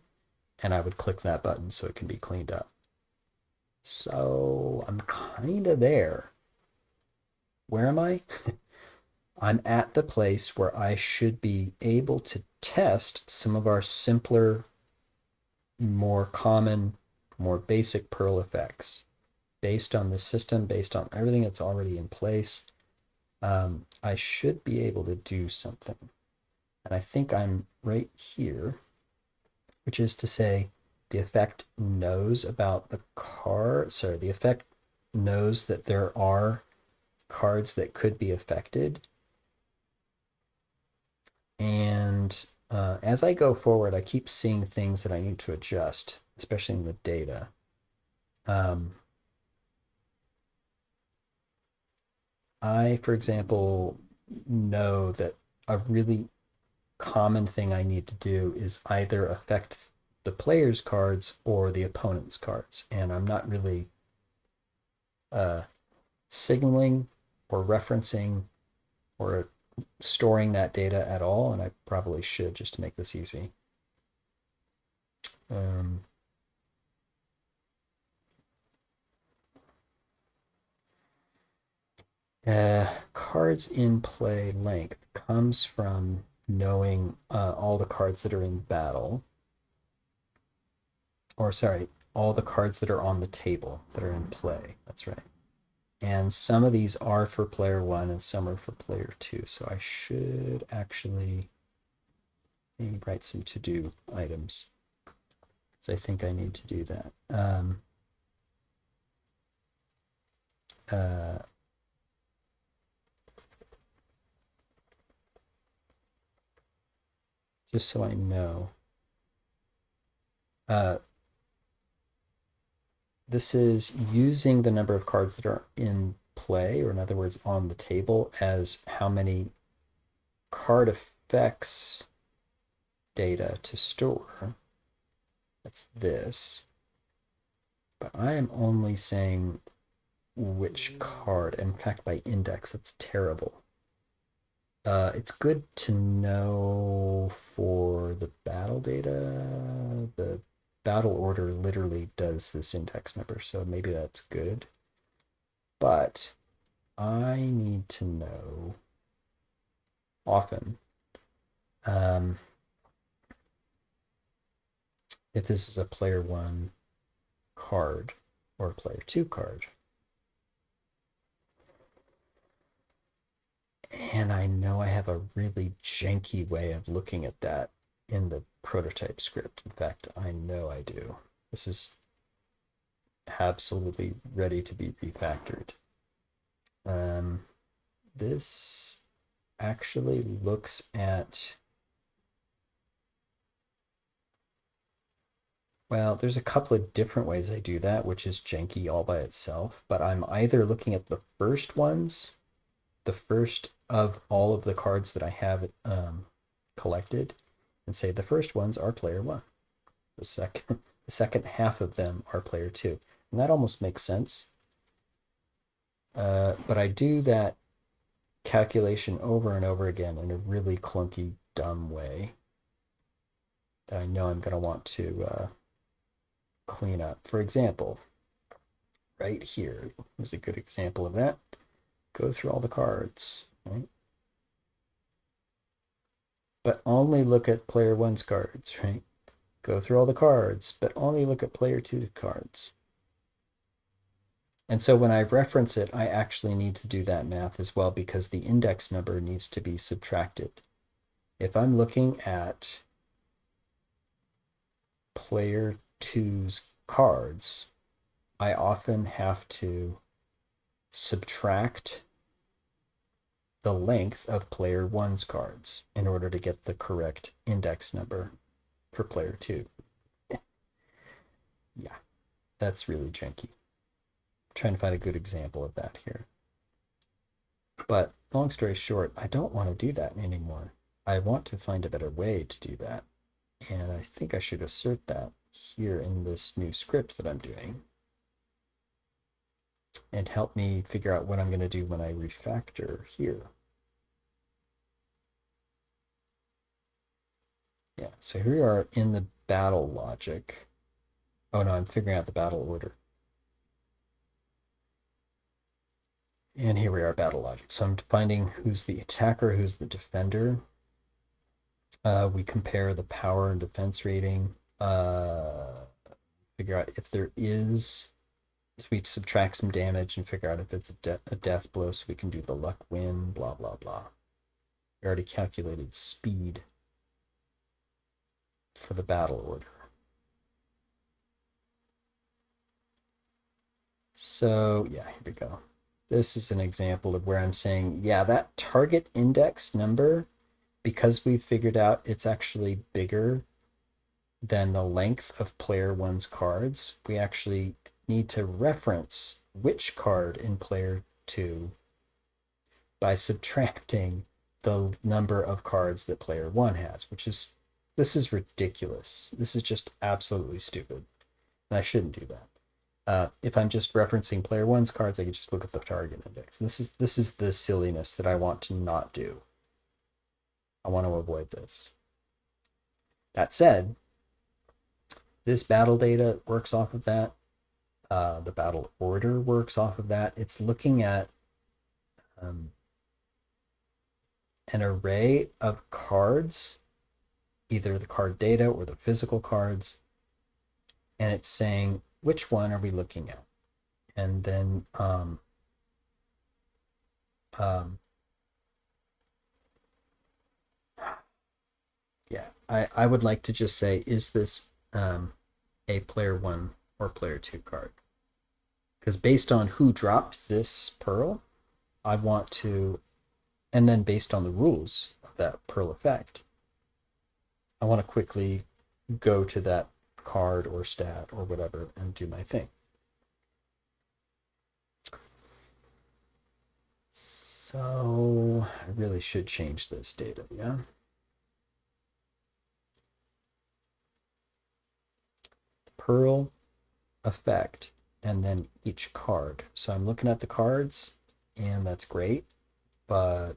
And I would click that button so it can be cleaned up. So I'm kind of there. Where am I? I'm at the place where I should be able to test some of our simpler, more common, more basic Perl effects based on the system, based on everything that's already in place. I should be able to do something. And I think I'm right here, which is to say the effect knows about the card. Sorry, the effect knows that there are cards that could be affected. And as I go forward, I keep seeing things that I need to adjust, especially in the data. I, for example, know that a really common thing I need to do is either affect the player's cards or the opponent's cards. And I'm not really signaling or referencing or storing that data at all. And I probably should, just to make this easy. Cards in play length comes from knowing all the cards that are in battle. or sorry, all the cards that are on the table that are in play. That's right. And some of these are for player one and some are for player two. So I should actually maybe write some to-do items. So I think I need to do that. Just so I know. This is using the number of cards that are in play, or in other words, on the table, as how many card effects data to store. That's this. But I am only saying which card. In fact, by index, that's terrible. It's good to know for the battle data. The battle order literally does this index number, so maybe that's good. But I need to know often if this is a player one card or a player two card. And I know I have a really janky way of looking at that in the prototype script. In fact, I know I do. This is absolutely ready to be refactored. This actually looks at, well, there's a couple of different ways I do that, which is janky all by itself, but I'm either looking at the first ones, the first of all of the cards that I have collected, and say the first ones are player one. The second half of them are player two. And that almost makes sense. But I do that calculation over and over again in a really clunky, dumb way that I know I'm going to want to clean up. For example, right here, here's a good example of that. Go through all the cards, right? But only look at player one's cards, right? Go through all the cards, but only look at player two cards. And so when I reference it, I actually need to do that math as well because the index number needs to be subtracted. If I'm looking at player two's cards, I often have to subtract the length of player one's cards in order to get the correct index number for player two. Yeah, that's really janky. I'm trying to find a good example of that here. But long story short, I don't want to do that anymore. I want to find a better way to do that. And I think I should assert that here in this new script that I'm doing and help me figure out what I'm going to do when I refactor here. Yeah, so here we are in the battle logic. Oh no, I'm figuring out the battle order. And here we are, battle logic. So I'm finding who's the attacker, who's the defender. We compare the power and defense rating. Figure out if there is, so we subtract some damage and figure out if it's a death blow so we can do the luck win, blah, blah, blah. We already calculated speed for the battle order. So yeah, here we go. This is an example of where I'm saying, yeah, that target index number, because we figured out it's actually bigger than the length of player one's cards, we actually need to reference which card in player two by subtracting the number of cards that player one has, which is, this is ridiculous. This is just absolutely stupid. And I shouldn't do that. If I'm just referencing player one's cards, I can just look at the target index. This is the silliness that I want to not do. I want to avoid this. That said, this battle data works off of that. The battle order works off of that. It's looking at an array of cards, either the card data or the physical cards, and it's saying, which one are we looking at? And then yeah, I would like to just say, is this a player 1 or player 2 card? Because based on who dropped this pearl, I want to, and then based on the rules of that pearl effect, I want to quickly go to that card or stat or whatever and do my thing. So I really should change this data, yeah? Pearl effect and then each card. So I'm looking at the cards and that's great, but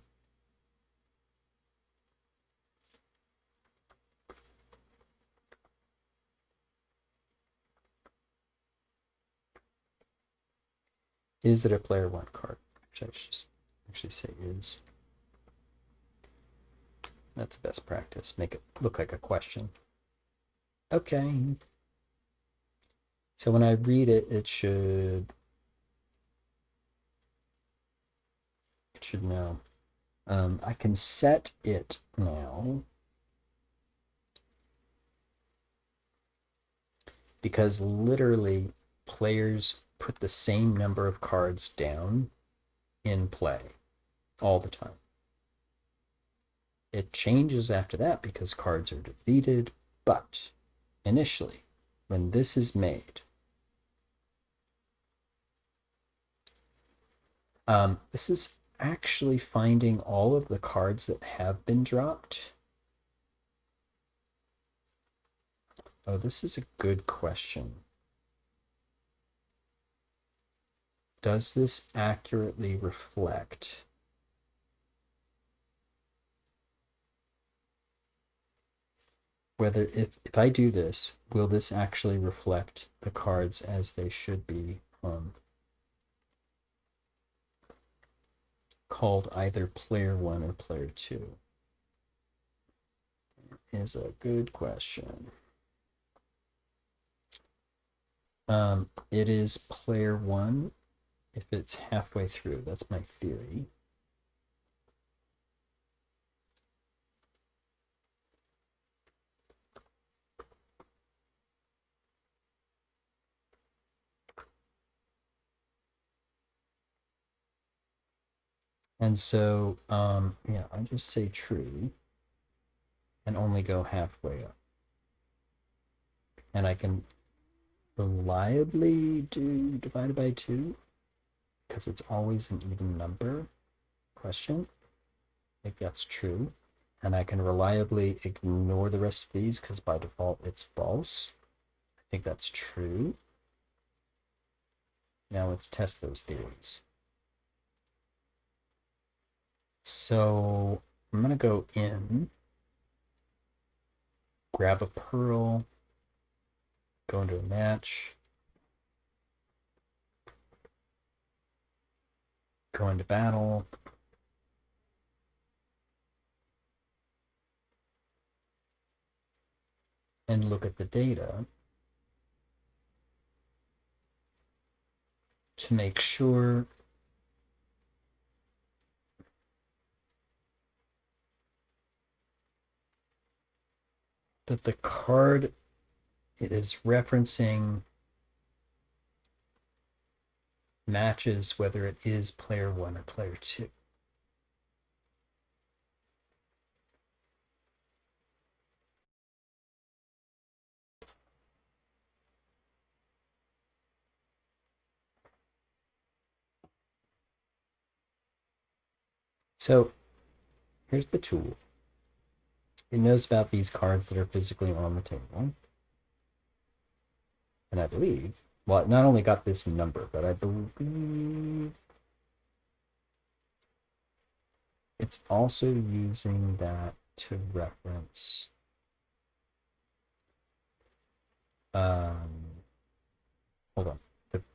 is it a player 1 card? Actually, I should just actually say is. That's the best practice. Make it look like a question. Okay. So when I read it, it should know. I can set it now because literally players put the same number of cards down in play all the time. It changes after that because cards are defeated, but initially, when this is made, this is actually finding all of the cards that have been dropped. Oh, this is a good question. Does this accurately reflect whether, if I do this, will this actually reflect the cards as they should be called either player 1 or player 2? Is a good question. It is player 1 if it's halfway through. That's my theory. And so, yeah, I just say true and only go halfway up. And I can reliably do divided by 2 because it's always an even number question. I think that's true. And I can reliably ignore the rest of these because by default it's false. I think that's true. Now let's test those theories. So I'm going to go in, grab a pearl, go into a match, go into battle, and look at the data to make sure that the card it is referencing matches whether it is player 1 or player 2. So here's the tool. It knows about these cards that are physically on the table. And I believe, well, it not only got this number, but I believe it's also using that to reference hold on.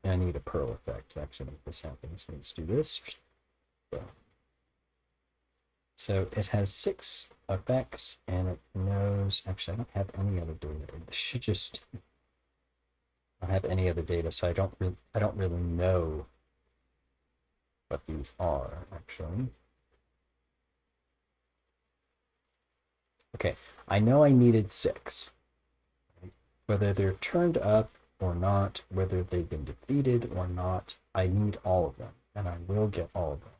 I need a pearl effect to actually make this happen. So let's do this. So it has 6 effects and it knows, actually I don't have any other data. It should just I don't have any other data, so I don't really know what these are actually. Okay, I know I needed 6. Whether they're turned up or not, whether they've been defeated or not, I need all of them, and I will get all of them.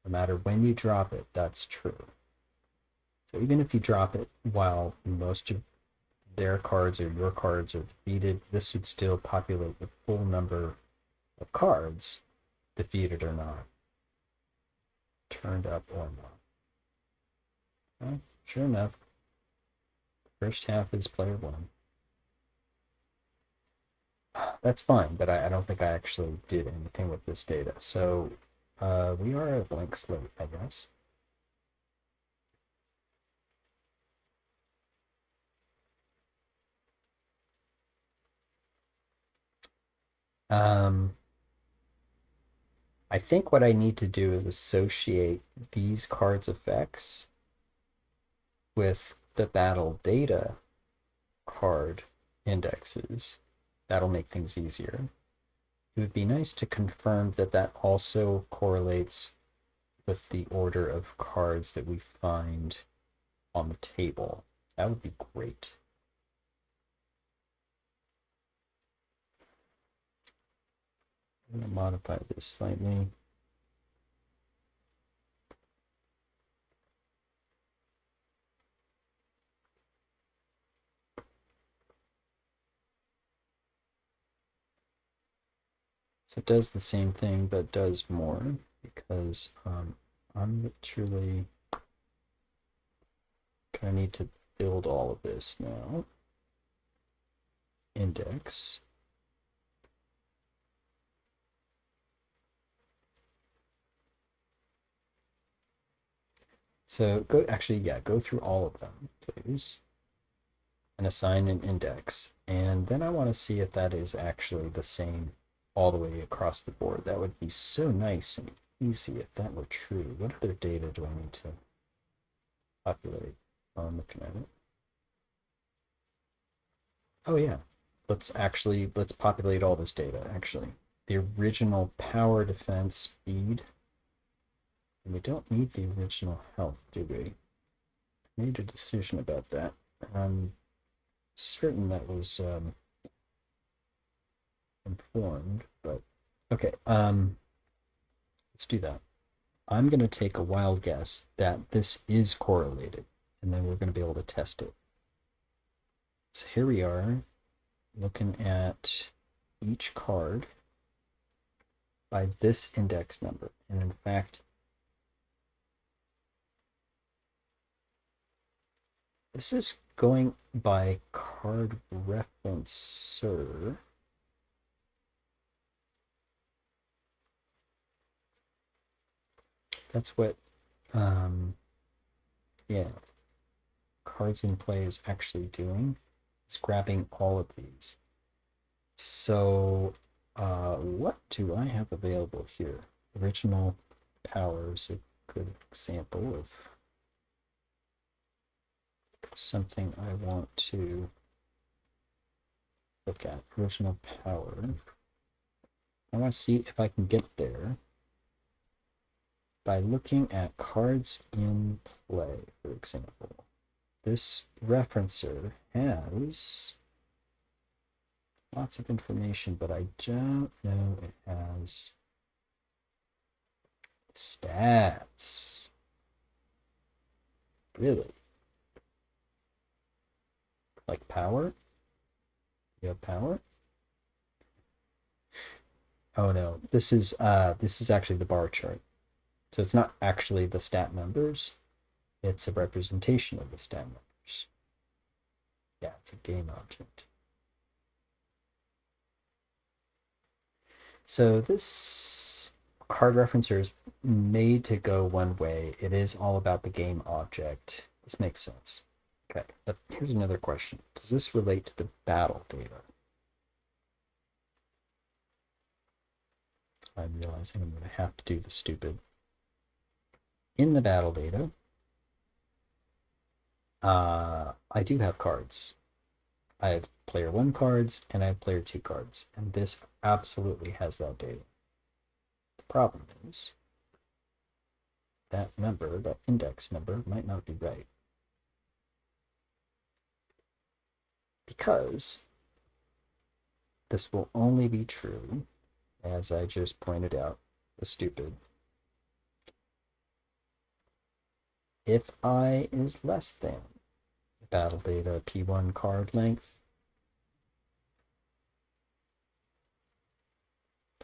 No matter when you drop it, that's true. So even if you drop it while most of their cards or your cards are defeated, this would still populate the full number of cards, defeated or not, turned up or not. Well, sure enough, the first half is player 1. That's fine, but I don't think I actually did anything with this data. So we are a blank slate, I guess. I think what I need to do is associate these cards' effects with the battle data card indexes. That'll make things easier. It would be nice to confirm that that also correlates with the order of cards that we find on the table. That would be great. I'm going to modify this slightly. So it does the same thing, but does more because I'm literally going to need to build all of this now. Index. So go through all of them, please, and assign an index. And then I want to see if that is actually the same all the way across the board. That would be so nice and easy if that were true. What other data do I need to populate? I'm looking at it. Oh yeah, let's populate all this data actually. The original power, defense, speed. And we don't need the original health, do we? Made a decision about that. I'm certain that was informed, but okay. Let's do that. I'm going to take a wild guess that this is correlated, and then we're going to be able to test it. So here we are looking at each card by this index number. And in fact, this is going by card referencer. That's what, yeah, cards in play is actually doing. It's grabbing all of these. So, what do I have available here? Original power is a good example of something I want to look at. Original power. I want to see if I can get there by looking at cards in play, for example. This referencer has lots of information, but I don't know it has stats. Really? Like power? You have power? Oh no, this is actually the bar chart. So it's not actually the stat numbers, it's a representation of the stat numbers. Yeah, it's a game object. So this card referencer is made to go one way. It is all about the game object. This makes sense. Okay, but here's another question. Does this relate to the battle data? I'm realizing I'm going to have to do the stupid. In the battle data, I do have cards. I have player 1 cards and I have player 2 cards, and this absolutely has that data. The problem is that number, that index number, might not be right. Because this will only be true, as I just pointed out, the stupid, if I is less than battle data P1 card length.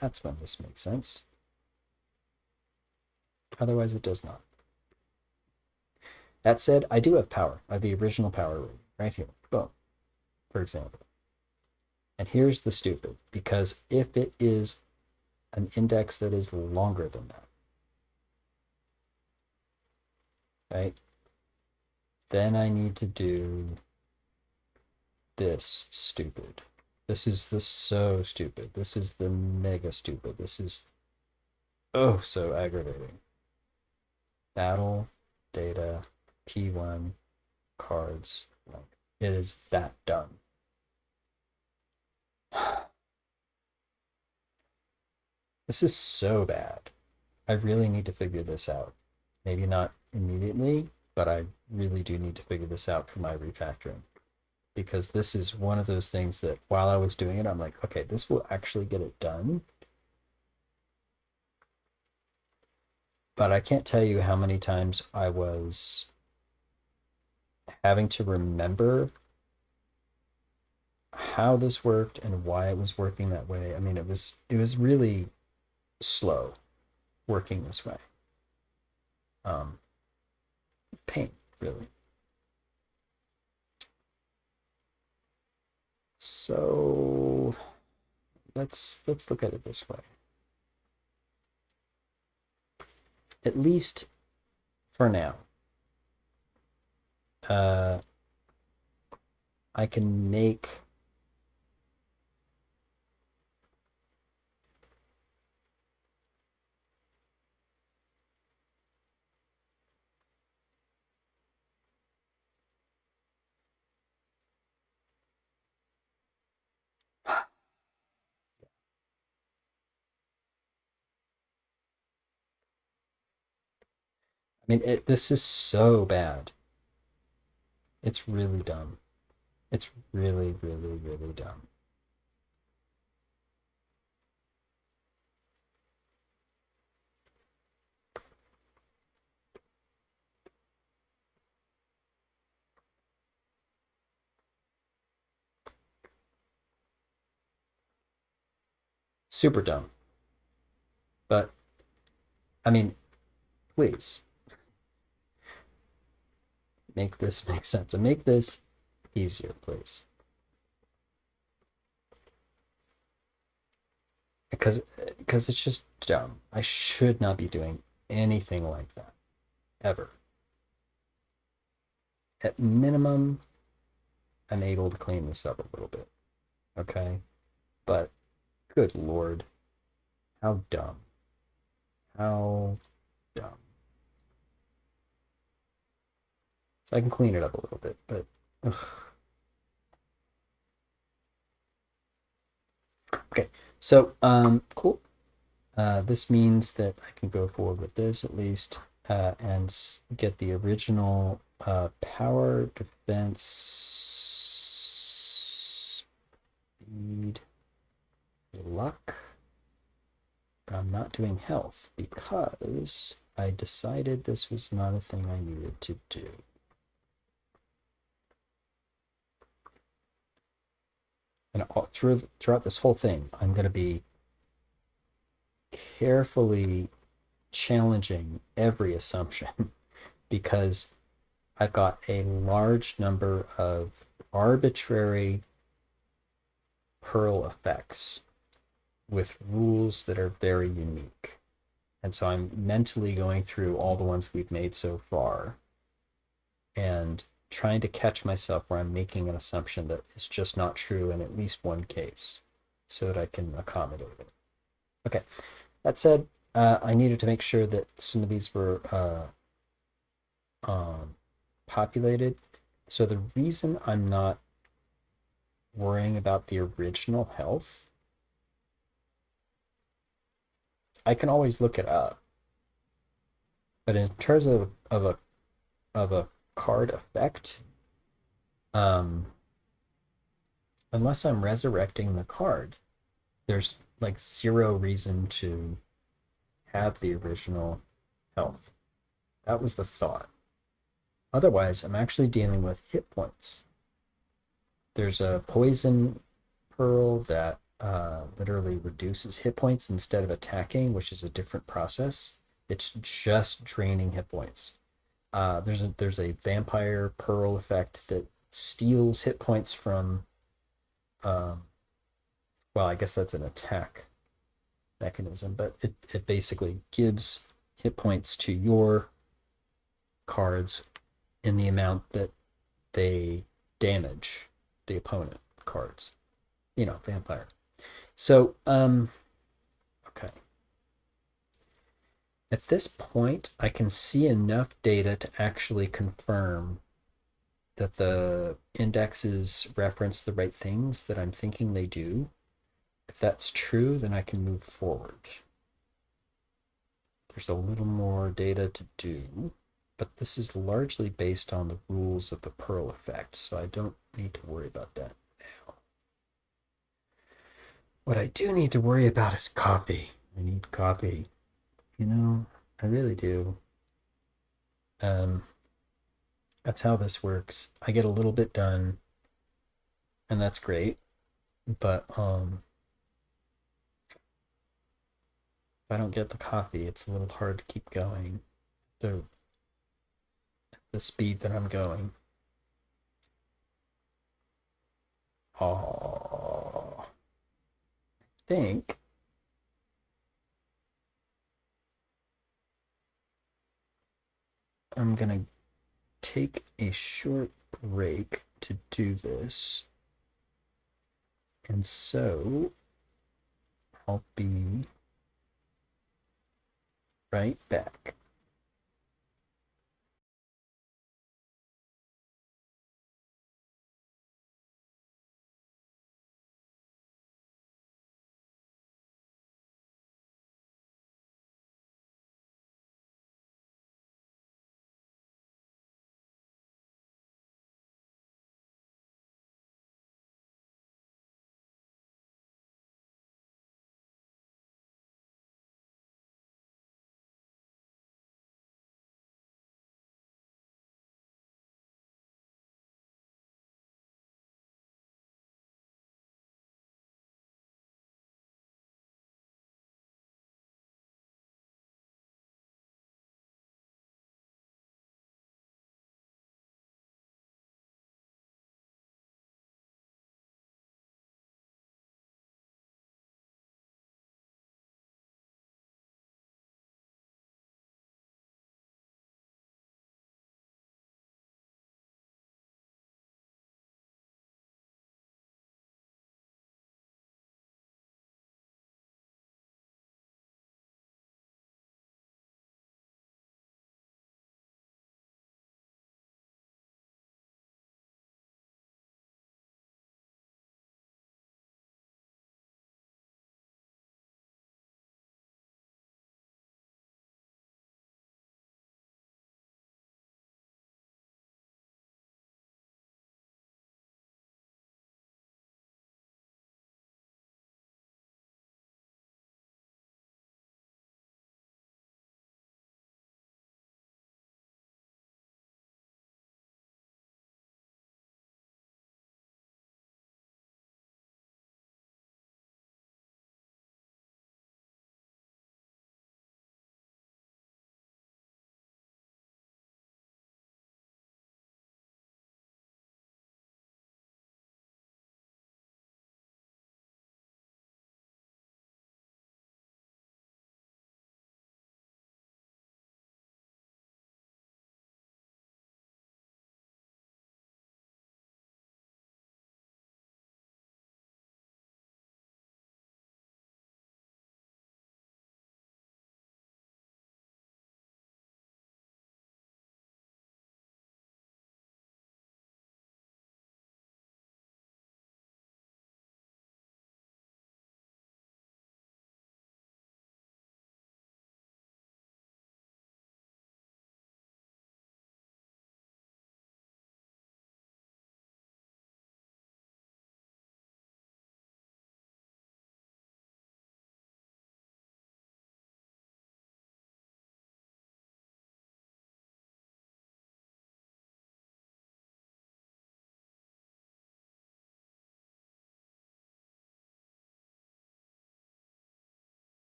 That's when this makes sense. Otherwise, it does not. That said, I do have power. I have the original power right here. Boom, for example. And here's the stupid, because if it is an index that is longer than that, right, then I need to do this stupid. This is the so stupid. This is the mega stupid. This is oh so aggravating. Battle data P1 cards. It is that dumb. This is so bad. I really need to figure this out. Maybe not immediately, but I really do need to figure this out for my refactoring. Because this is one of those things that while I was doing it, I'm like, okay, this will actually get it done. But I can't tell you how many times I was having to remember how this worked and why it was working that way. I mean, it was really slow working this way. Pain, really. So let's look at it this way. At least for now, I can make I mean, this is so bad. It's really dumb. It's really, really, really dumb. Super dumb. But, I mean, please make this make sense and make this easier, please. Because it's just dumb. I should not be doing anything like that ever. At minimum, I'm able to clean this up a little bit. Okay? But good lord. How dumb. How dumb. So I can clean it up a little bit, but ugh. Okay, so cool. This means that I can go forward with this at least and get the original power, defense, speed, luck. But I'm not doing health because I decided this was not a thing I needed to do. And throughout this whole thing, I'm going to be carefully challenging every assumption because I've got a large number of arbitrary Perl effects with rules that are very unique. And so I'm mentally going through all the ones we've made so far and trying to catch myself where I'm making an assumption that is just not true in at least one case so that I can accommodate it. Okay, that said, I needed to make sure that some of these were populated. So the reason I'm not worrying about the original health? I can always look it up. But in terms of a card effect, um, unless I'm resurrecting the card, there's like zero reason to have the original health. That was the thought. Otherwise, I'm actually dealing with hit points. There's a poison pearl that literally reduces hit points instead of attacking, which is a different process. It's just draining hit points. There's a vampire pearl effect that steals hit points from. Um, well, I guess that's an attack mechanism, but it basically gives hit points to your cards in the amount that they damage the opponent cards. Vampire. So, okay. At this point, I can see enough data to actually confirm that the indexes reference the right things that I'm thinking they do. If that's true, then I can move forward. There's a little more data to do, but this is largely based on the rules of the Pearl effect, so I don't need to worry about that now. What I do need to worry about is coffee. I need coffee. I really do. Um, that's how this works. I get a little bit done, and that's great. But if I don't get the coffee, it's a little hard to keep going. The the speed that I'm going. Oh, I think I'm gonna take a short break to do this. And so I'll be right back.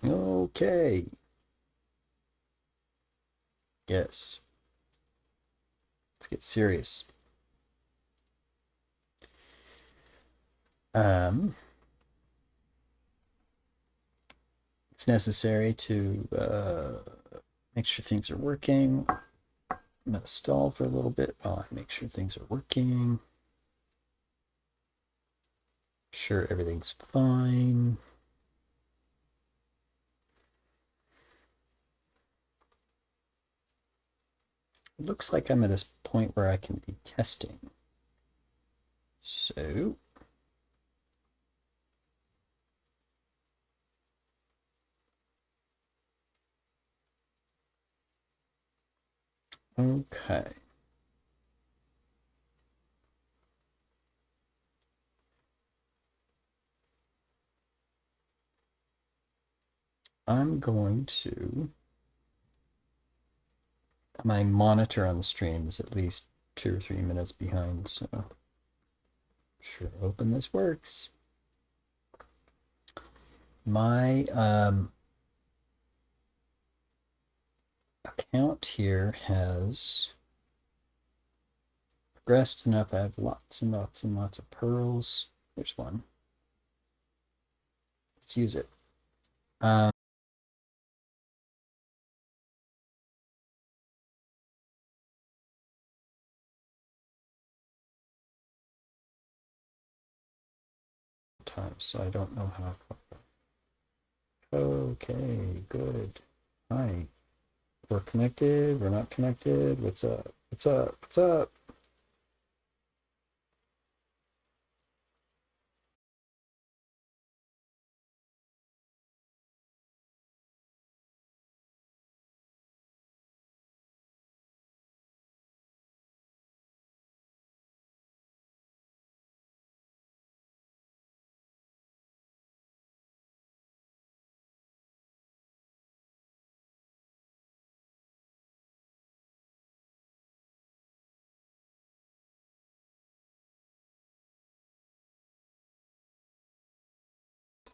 Okay. Yes. Let's get serious. Um, it's necessary to make sure things are working. I'm going to stall for a little bit while I make sure things are working. Sure everything's fine. It looks like I'm at a point where I can be testing. So, okay. I'm going to, my monitor on the stream is at least 2 or 3 minutes behind, so sure hoping this works. My account here has progressed enough. I have lots and lots and lots of pearls. There's one. Let's use it. Time, so I don't know how. Okay, good. Hi. We're connected. We're not connected. What's up? What's up? What's up?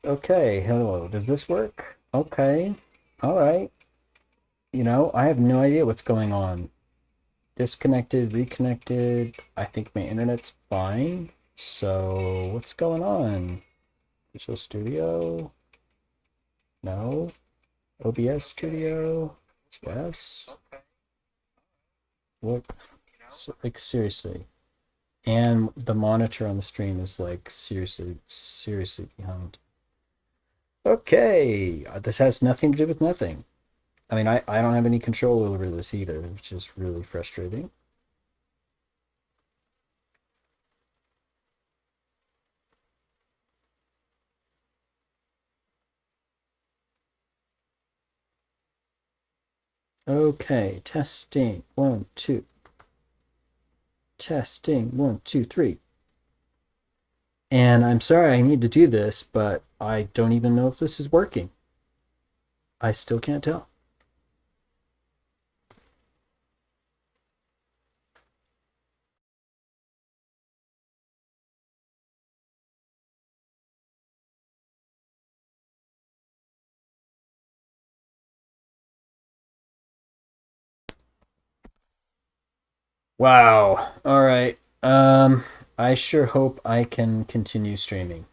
Okay, hello. Does this work? Okay. All right. You know, I have no idea what's going on. Disconnected, reconnected. I think my internet's fine. So, what's going on? Visual Studio? No. OBS Studio? Yes. What? Like, seriously. And the monitor on the stream is like seriously behind. Okay, this has nothing to do with nothing. I mean, I don't have any control over this either, which is really frustrating. Okay, testing, 1, 2. Testing, 1, 2, 3. And I'm sorry I need to do this, but I don't even know if this is working. I still can't tell. Wow. All right. I sure hope I can continue streaming.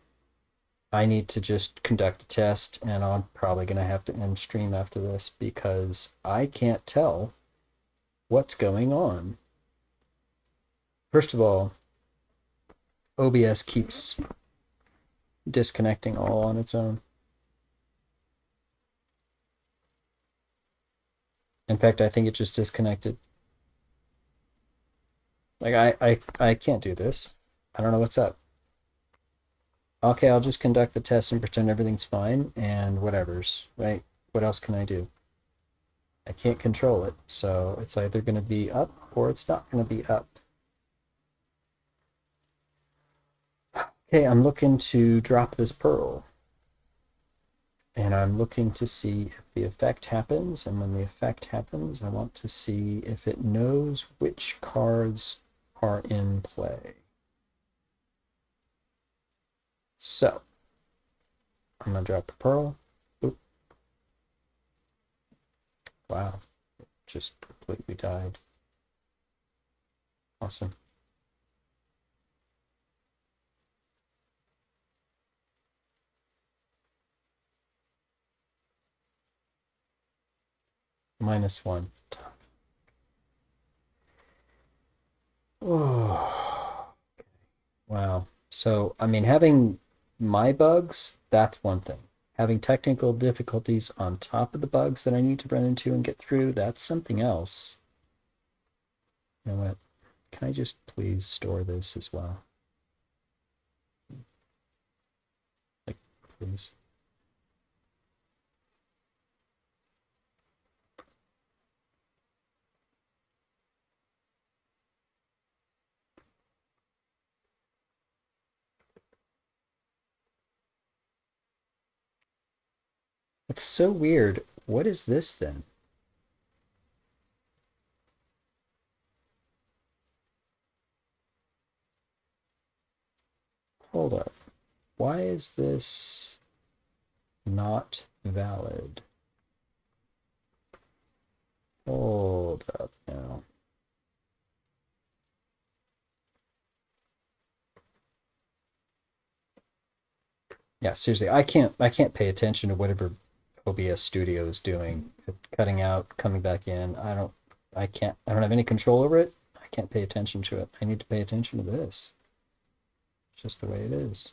I need to just conduct a test, and I'm probably going to have to end stream after this because I can't tell what's going on. First of all, OBS keeps disconnecting all on its own. In fact, I think it just disconnected. Like, I can't do this. I don't know what's up. Okay, I'll just conduct the test and pretend everything's fine and whatever's, right? What else can I do? I can't control it, so it's either going to be up or it's not going to be up. Okay, I'm looking to drop this pearl. And I'm looking to see if the effect happens. And when the effect happens, I want to see if it knows which cards are in play. So, I'm going to drop the pearl. Oop. Wow, just completely died. Awesome. -1. Oh, wow. So, I mean, having my bugs, that's one thing. Having technical difficulties on top of the bugs that I need to run into and get through, that's something else. You know what? Can I just please store this as well? Like, please. It's so weird. What is this then? Hold up. Why is this not valid? Hold up now. Yeah, seriously, I can't pay attention to whatever OBS Studio is doing. Cutting out, coming back in. I don't have any control over it. I can't pay attention to it. I need to pay attention to this. It's just the way it is.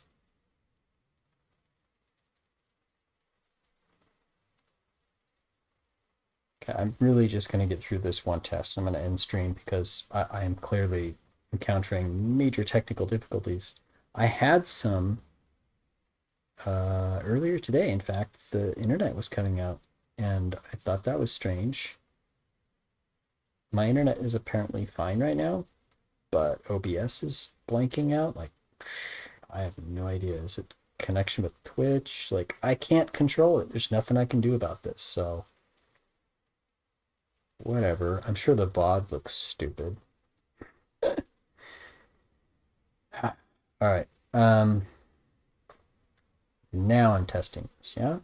Okay, I'm really just going to get through this one test. I'm going to end stream because I am clearly encountering major technical difficulties. I had some earlier today. In fact, the internet was cutting out, and I thought that was strange. My internet is apparently fine right now, but OBS is blanking out. Like, I have no idea. Is it connection with Twitch? Like, I can't control it. There's nothing I can do about this. So, whatever. I'm sure the VOD looks stupid. All right. Now I'm testing this, yeah?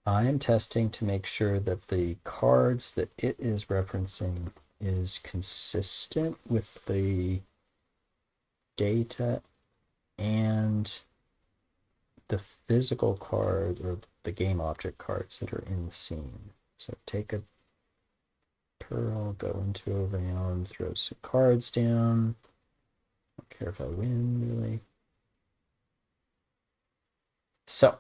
I am testing to make sure that the cards that it is referencing is consistent with the data and the physical card or the game object cards that are in the scene. So take a pearl, go into a round, throw some cards down. Don't care if I win, really. So,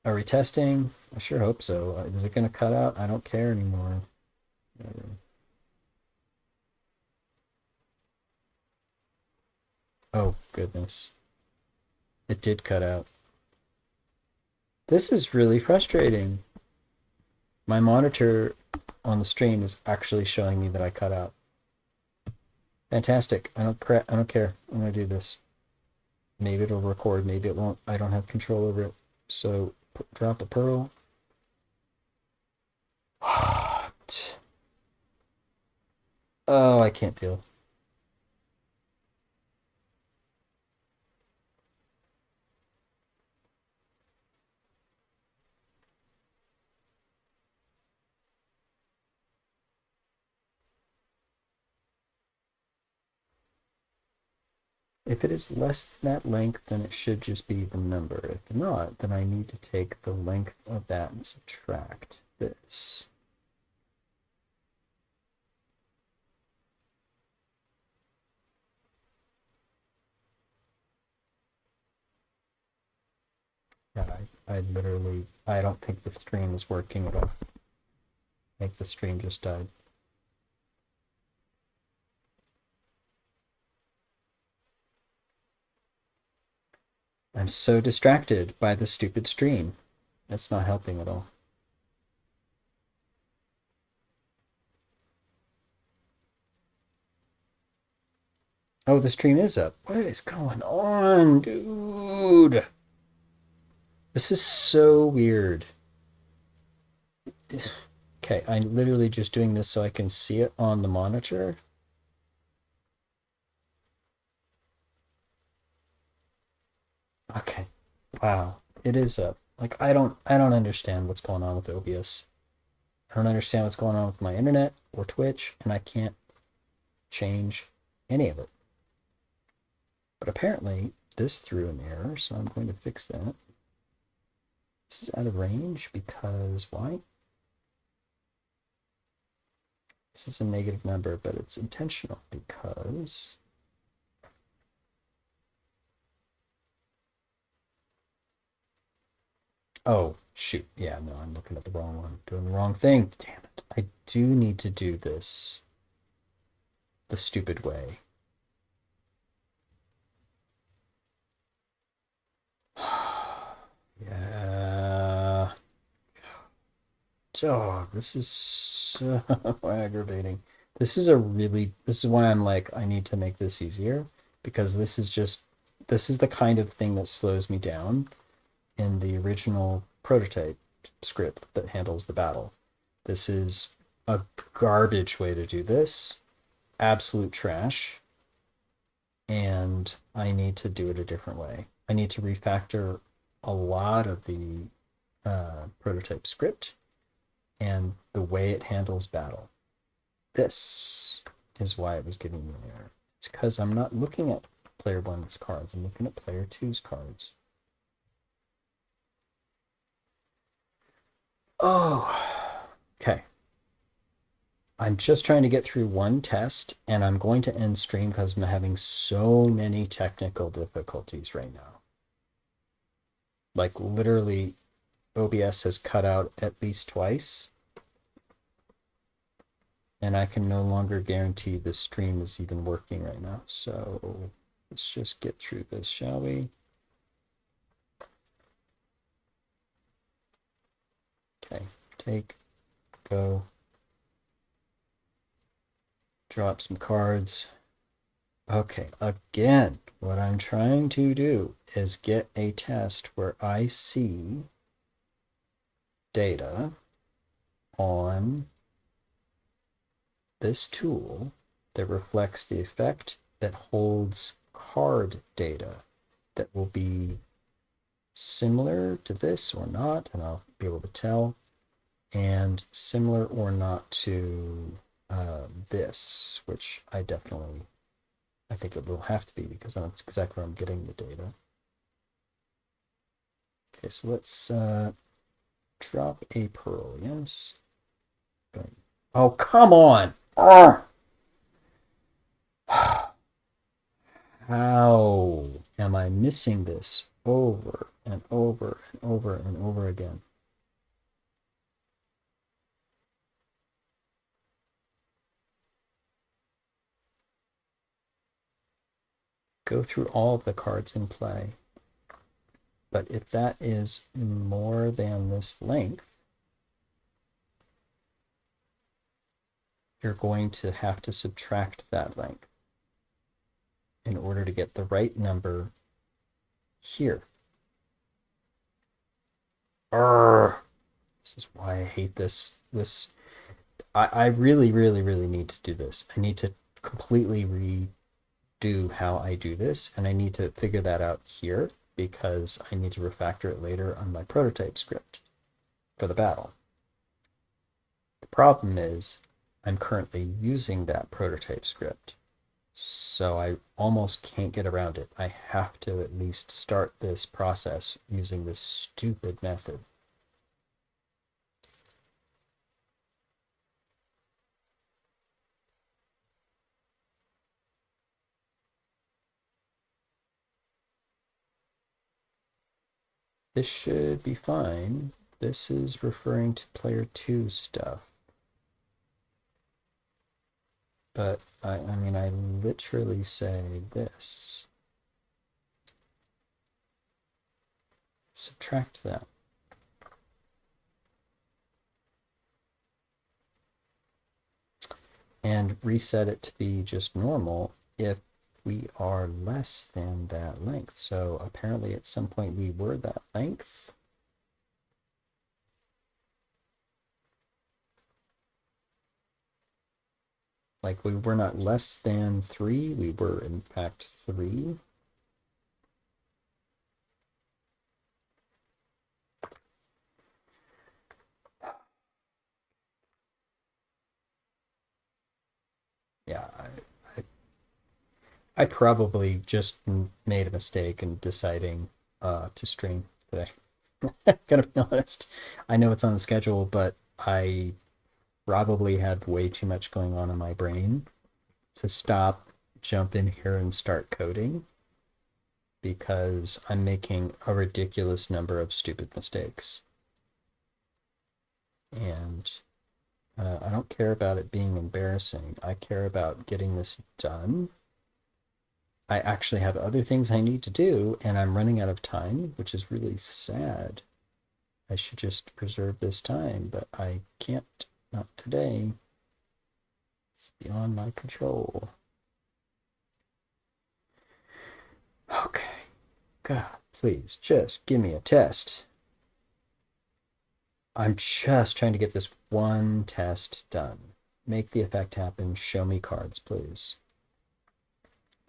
are we testing? I sure hope so. Is it going to cut out? I don't care anymore. Oh, goodness. It did cut out. This is really frustrating. My monitor on the stream is actually showing me that I cut out. Fantastic. I don't care. I'm going to do this. Maybe it'll record, maybe it won't. I don't have control over it. So drop a pearl. What? Oh, I can't deal. If it is less than that length, then it should just be the number. If not, then I need to take the length of that and subtract this. Yeah, I literally, I don't think the stream is working at all. I think the stream just died. I'm so distracted by the stupid stream. That's not helping at all. Oh, the stream is up. What is going on, dude? This is so weird. Okay, I'm literally just doing this so I can see it on the monitor. Okay. Wow. It is up. Like I don't understand what's going on with OBS. I don't understand what's going on with my internet or Twitch, and I can't change any of it. But apparently this threw an error, so I'm going to fix that. This is out of range because why? This is a negative number, but it's intentional because oh, shoot. Yeah, no, I'm looking at the wrong one. Doing the wrong thing. Damn it. I do need to do this the stupid way. Yeah. Oh, this is so aggravating. This is why I'm like, I need to make this easier because this is the kind of thing that slows me down in the original prototype script that handles the battle. This is a garbage way to do this. Absolute trash. And I need to do it a different way. I need to refactor a lot of the prototype script and the way it handles battle. This is why it was giving me an error. It's because I'm not looking at player one's cards. I'm looking at player two's cards. Oh, okay. I'm just trying to get through one test, and I'm going to end stream because I'm having so many technical difficulties right now. Like, literally, OBS has cut out at least twice, and I can no longer guarantee the stream is even working right now. So let's just get through this, shall we? Okay, take, go, drop some cards. Okay, again, what I'm trying to do is get a test where I see data on this tool that reflects the effect that holds card data that will be similar to this or not, and I'll be able to tell, and similar or not to this, which I think it will have to be because that's exactly where I'm getting the data. Okay, so let's drop a pearl, yes. Oh, come on! How am I missing this over and over and over and over again? Go through all of the cards in play. But if that is more than this length, you're going to have to subtract that length in order to get the right number here. Arrgh. This is why I hate this. I really, really, really need to do this. I need to completely redo how I do this, and I need to figure that out here because I need to refactor it later on my prototype script for the battle. The problem is I'm currently using that prototype script, so I almost can't get around it. I have to at least start this process using this stupid method. This should be fine. This is referring to player 2 stuff. But I mean, I literally say this. Subtract that. And reset it to be just normal if we are less than that length. So apparently at some point we were that length. Like we were not less than 3, we were in fact 3. Yeah, I probably just made a mistake in deciding to stream today. Gotta be honest. I know it's on the schedule, but I probably had way too much going on in my brain to stop, jump in here, and start coding because I'm making a ridiculous number of stupid mistakes. And I don't care about it being embarrassing. I care about getting this done. I actually have other things I need to do, and I'm running out of time, which is really sad. I should just preserve this time, but I can't. Not today. It's beyond my control. Okay. God, please, just give me a test. I'm just trying to get this one test done. Make the effect happen. Show me cards, please.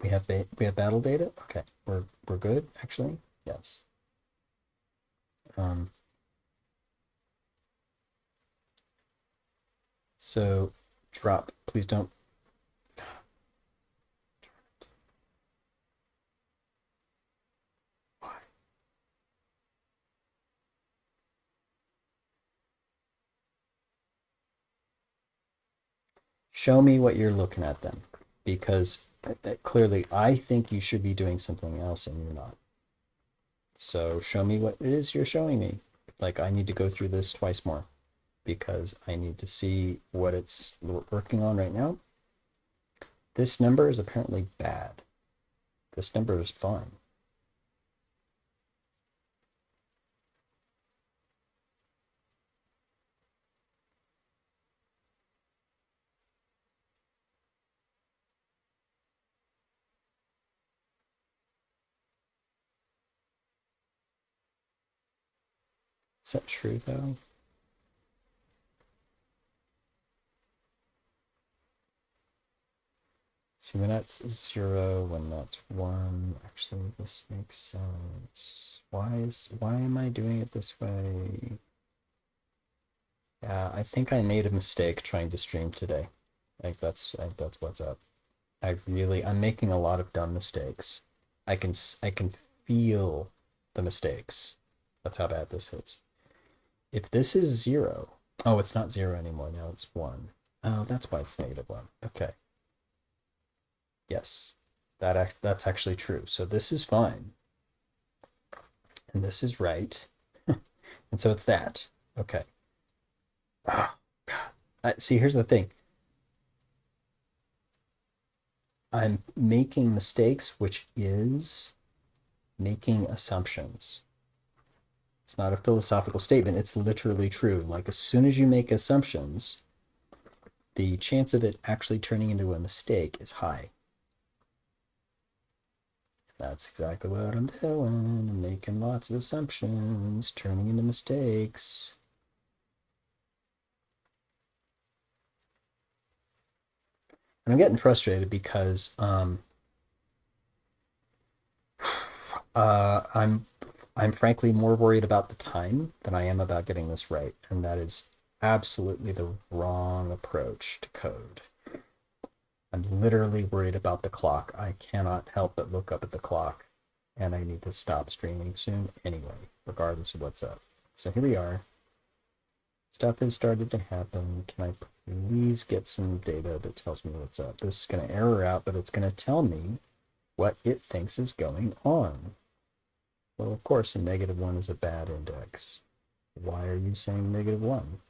We have battle data. Okay, we're good actually. Yes. Um. So, drop. Please don't. Show me what you're looking at then, because clearly I think you should be doing something else and you're not. So show me what it is you're showing me. Like I need to go through this twice more because I need to see what it's working on right now. This number is apparently bad. This number is fine. Is that true though? See, when that's 0, when that's 1, actually this makes sense. Why am I doing it this way? Yeah, I think I made a mistake trying to stream today. I think that's what's up. I'm making a lot of dumb mistakes. I can feel the mistakes. That's how bad this is. If this is 0, oh, it's not 0 anymore. Now it's 1. Oh, that's why it's -1. Okay. Yes. That's actually true. So this is fine. And this is right. And so it's that. Okay. Oh, God. See, here's the thing. I'm making mistakes, which is making assumptions. It's not a philosophical statement. It's literally true. Like as soon as you make assumptions, the chance of it actually turning into a mistake is high. That's exactly what I'm doing. I'm making lots of assumptions, turning into mistakes. And I'm getting frustrated because I'm frankly more worried about the time than I am about getting this right, and that is absolutely the wrong approach to code. I'm literally worried about the clock. I cannot help but look up at the clock, and I need to stop streaming soon anyway, regardless of what's up. So here we are. Stuff has started to happen. Can I please get some data that tells me what's up? This is going to error out, but it's going to tell me what it thinks is going on. Well, of course, a -1 is a bad index. Why are you saying -1?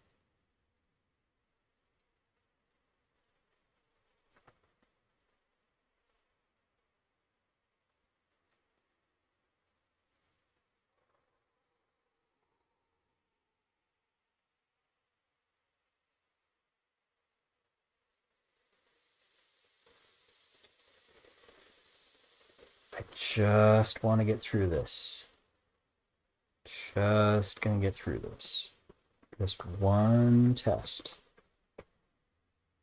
I just want to get through this. Just gonna get through this. Just one test.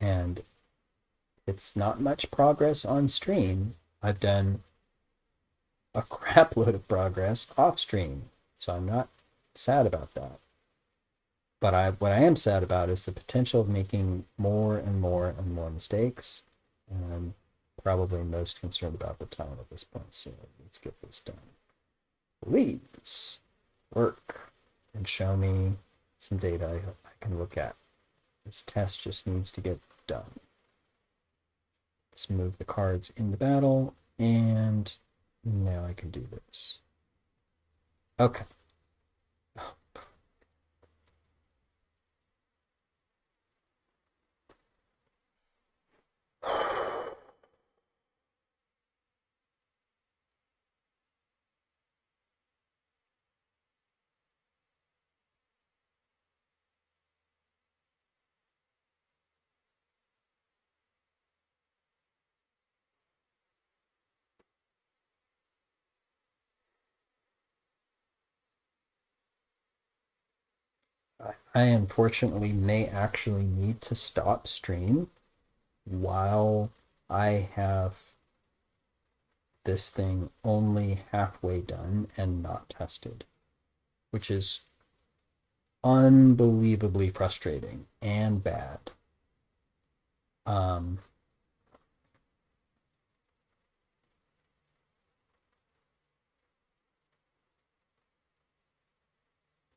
And it's not much progress on stream. I've done a crap load of progress off stream. So I'm not sad about that. But what I am sad about is the potential of making more and more and more mistakes And I'm probably most concerned about the time at this point, so let's get this done. Please work and show me some data I can look at. This test just needs to get done. Let's move the cards in the battle, and now I can do this. Okay. I unfortunately may actually need to stop stream while I have this thing only halfway done and not tested, which is unbelievably frustrating and bad. Um,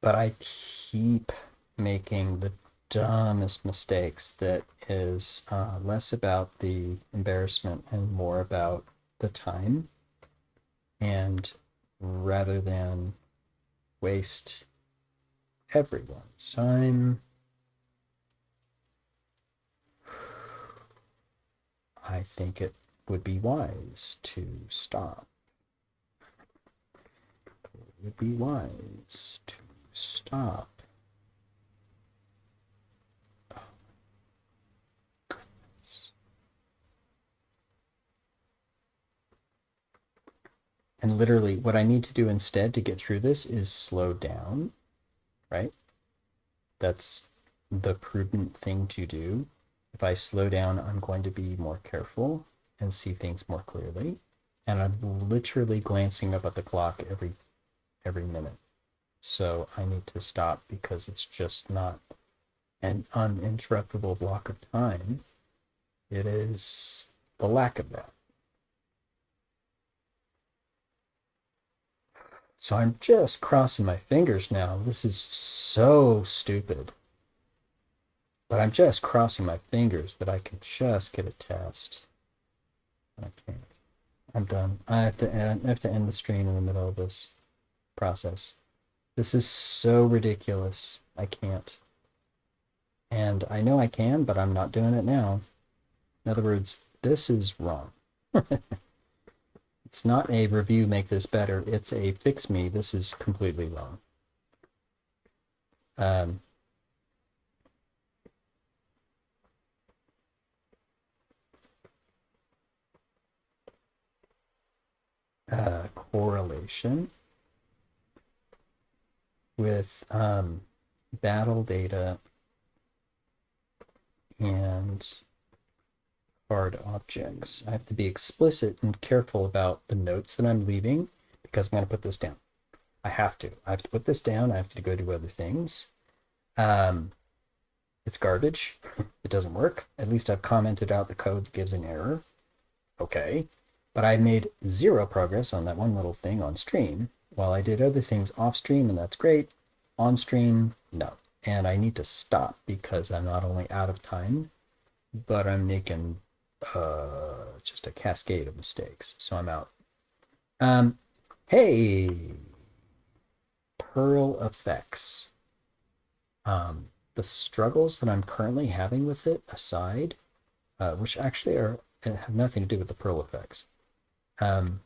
but I keep making the dumbest mistakes that is less about the embarrassment and more about the time. And rather than waste everyone's time, I think it would be wise to stop. It would be wise to stop. Oh, goodness. And literally, what I need to do instead to get through this is slow down, right? That's the prudent thing to do. If I slow down, I'm going to be more careful and see things more clearly. And I'm literally glancing up at the clock every minute. So I need to stop because it's just not an uninterruptible block of time. It is the lack of that. So I'm just crossing my fingers now. This is so stupid. But I'm just crossing my fingers that I can just get a test. I can't. I'm done. I have to end the stream in the middle of this process. This is so ridiculous. I can't. And I know I can, but I'm not doing it now. In other words, this is wrong. It's not a review make this better. It's a fix me. This is completely wrong. Um, correlation with battle data and card objects. I have to be explicit and careful about the notes that I'm leaving because I'm going to put this down. I have to. I have to put this down. I have to go do other things. It's garbage. It doesn't work. At least I've commented out the code that gives an error. Okay. But I made zero progress on that one little thing on stream while I did other things off stream, and that's great. On stream, no. And I need to stop because I'm not only out of time, but I'm making just a cascade of mistakes. So I'm out. Hey, Pearl effects. The struggles that I'm currently having with it aside, which actually have nothing to do with the Pearl effects. The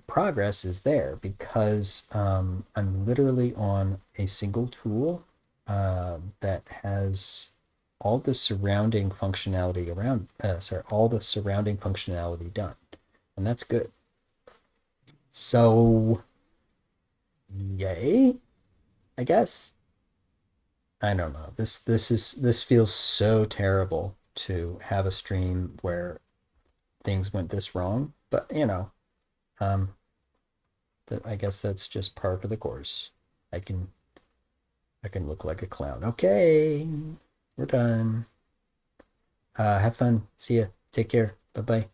progress is there because I'm literally on a single tool that has all the surrounding functionality all the surrounding functionality done, and that's good. So, yay, I guess. I don't know. This feels so terrible to have a stream where things went this wrong, but um, that I guess that's just part of the course. I can I can look like a clown. Okay, we're done. Have fun. See ya. Take care. Bye bye.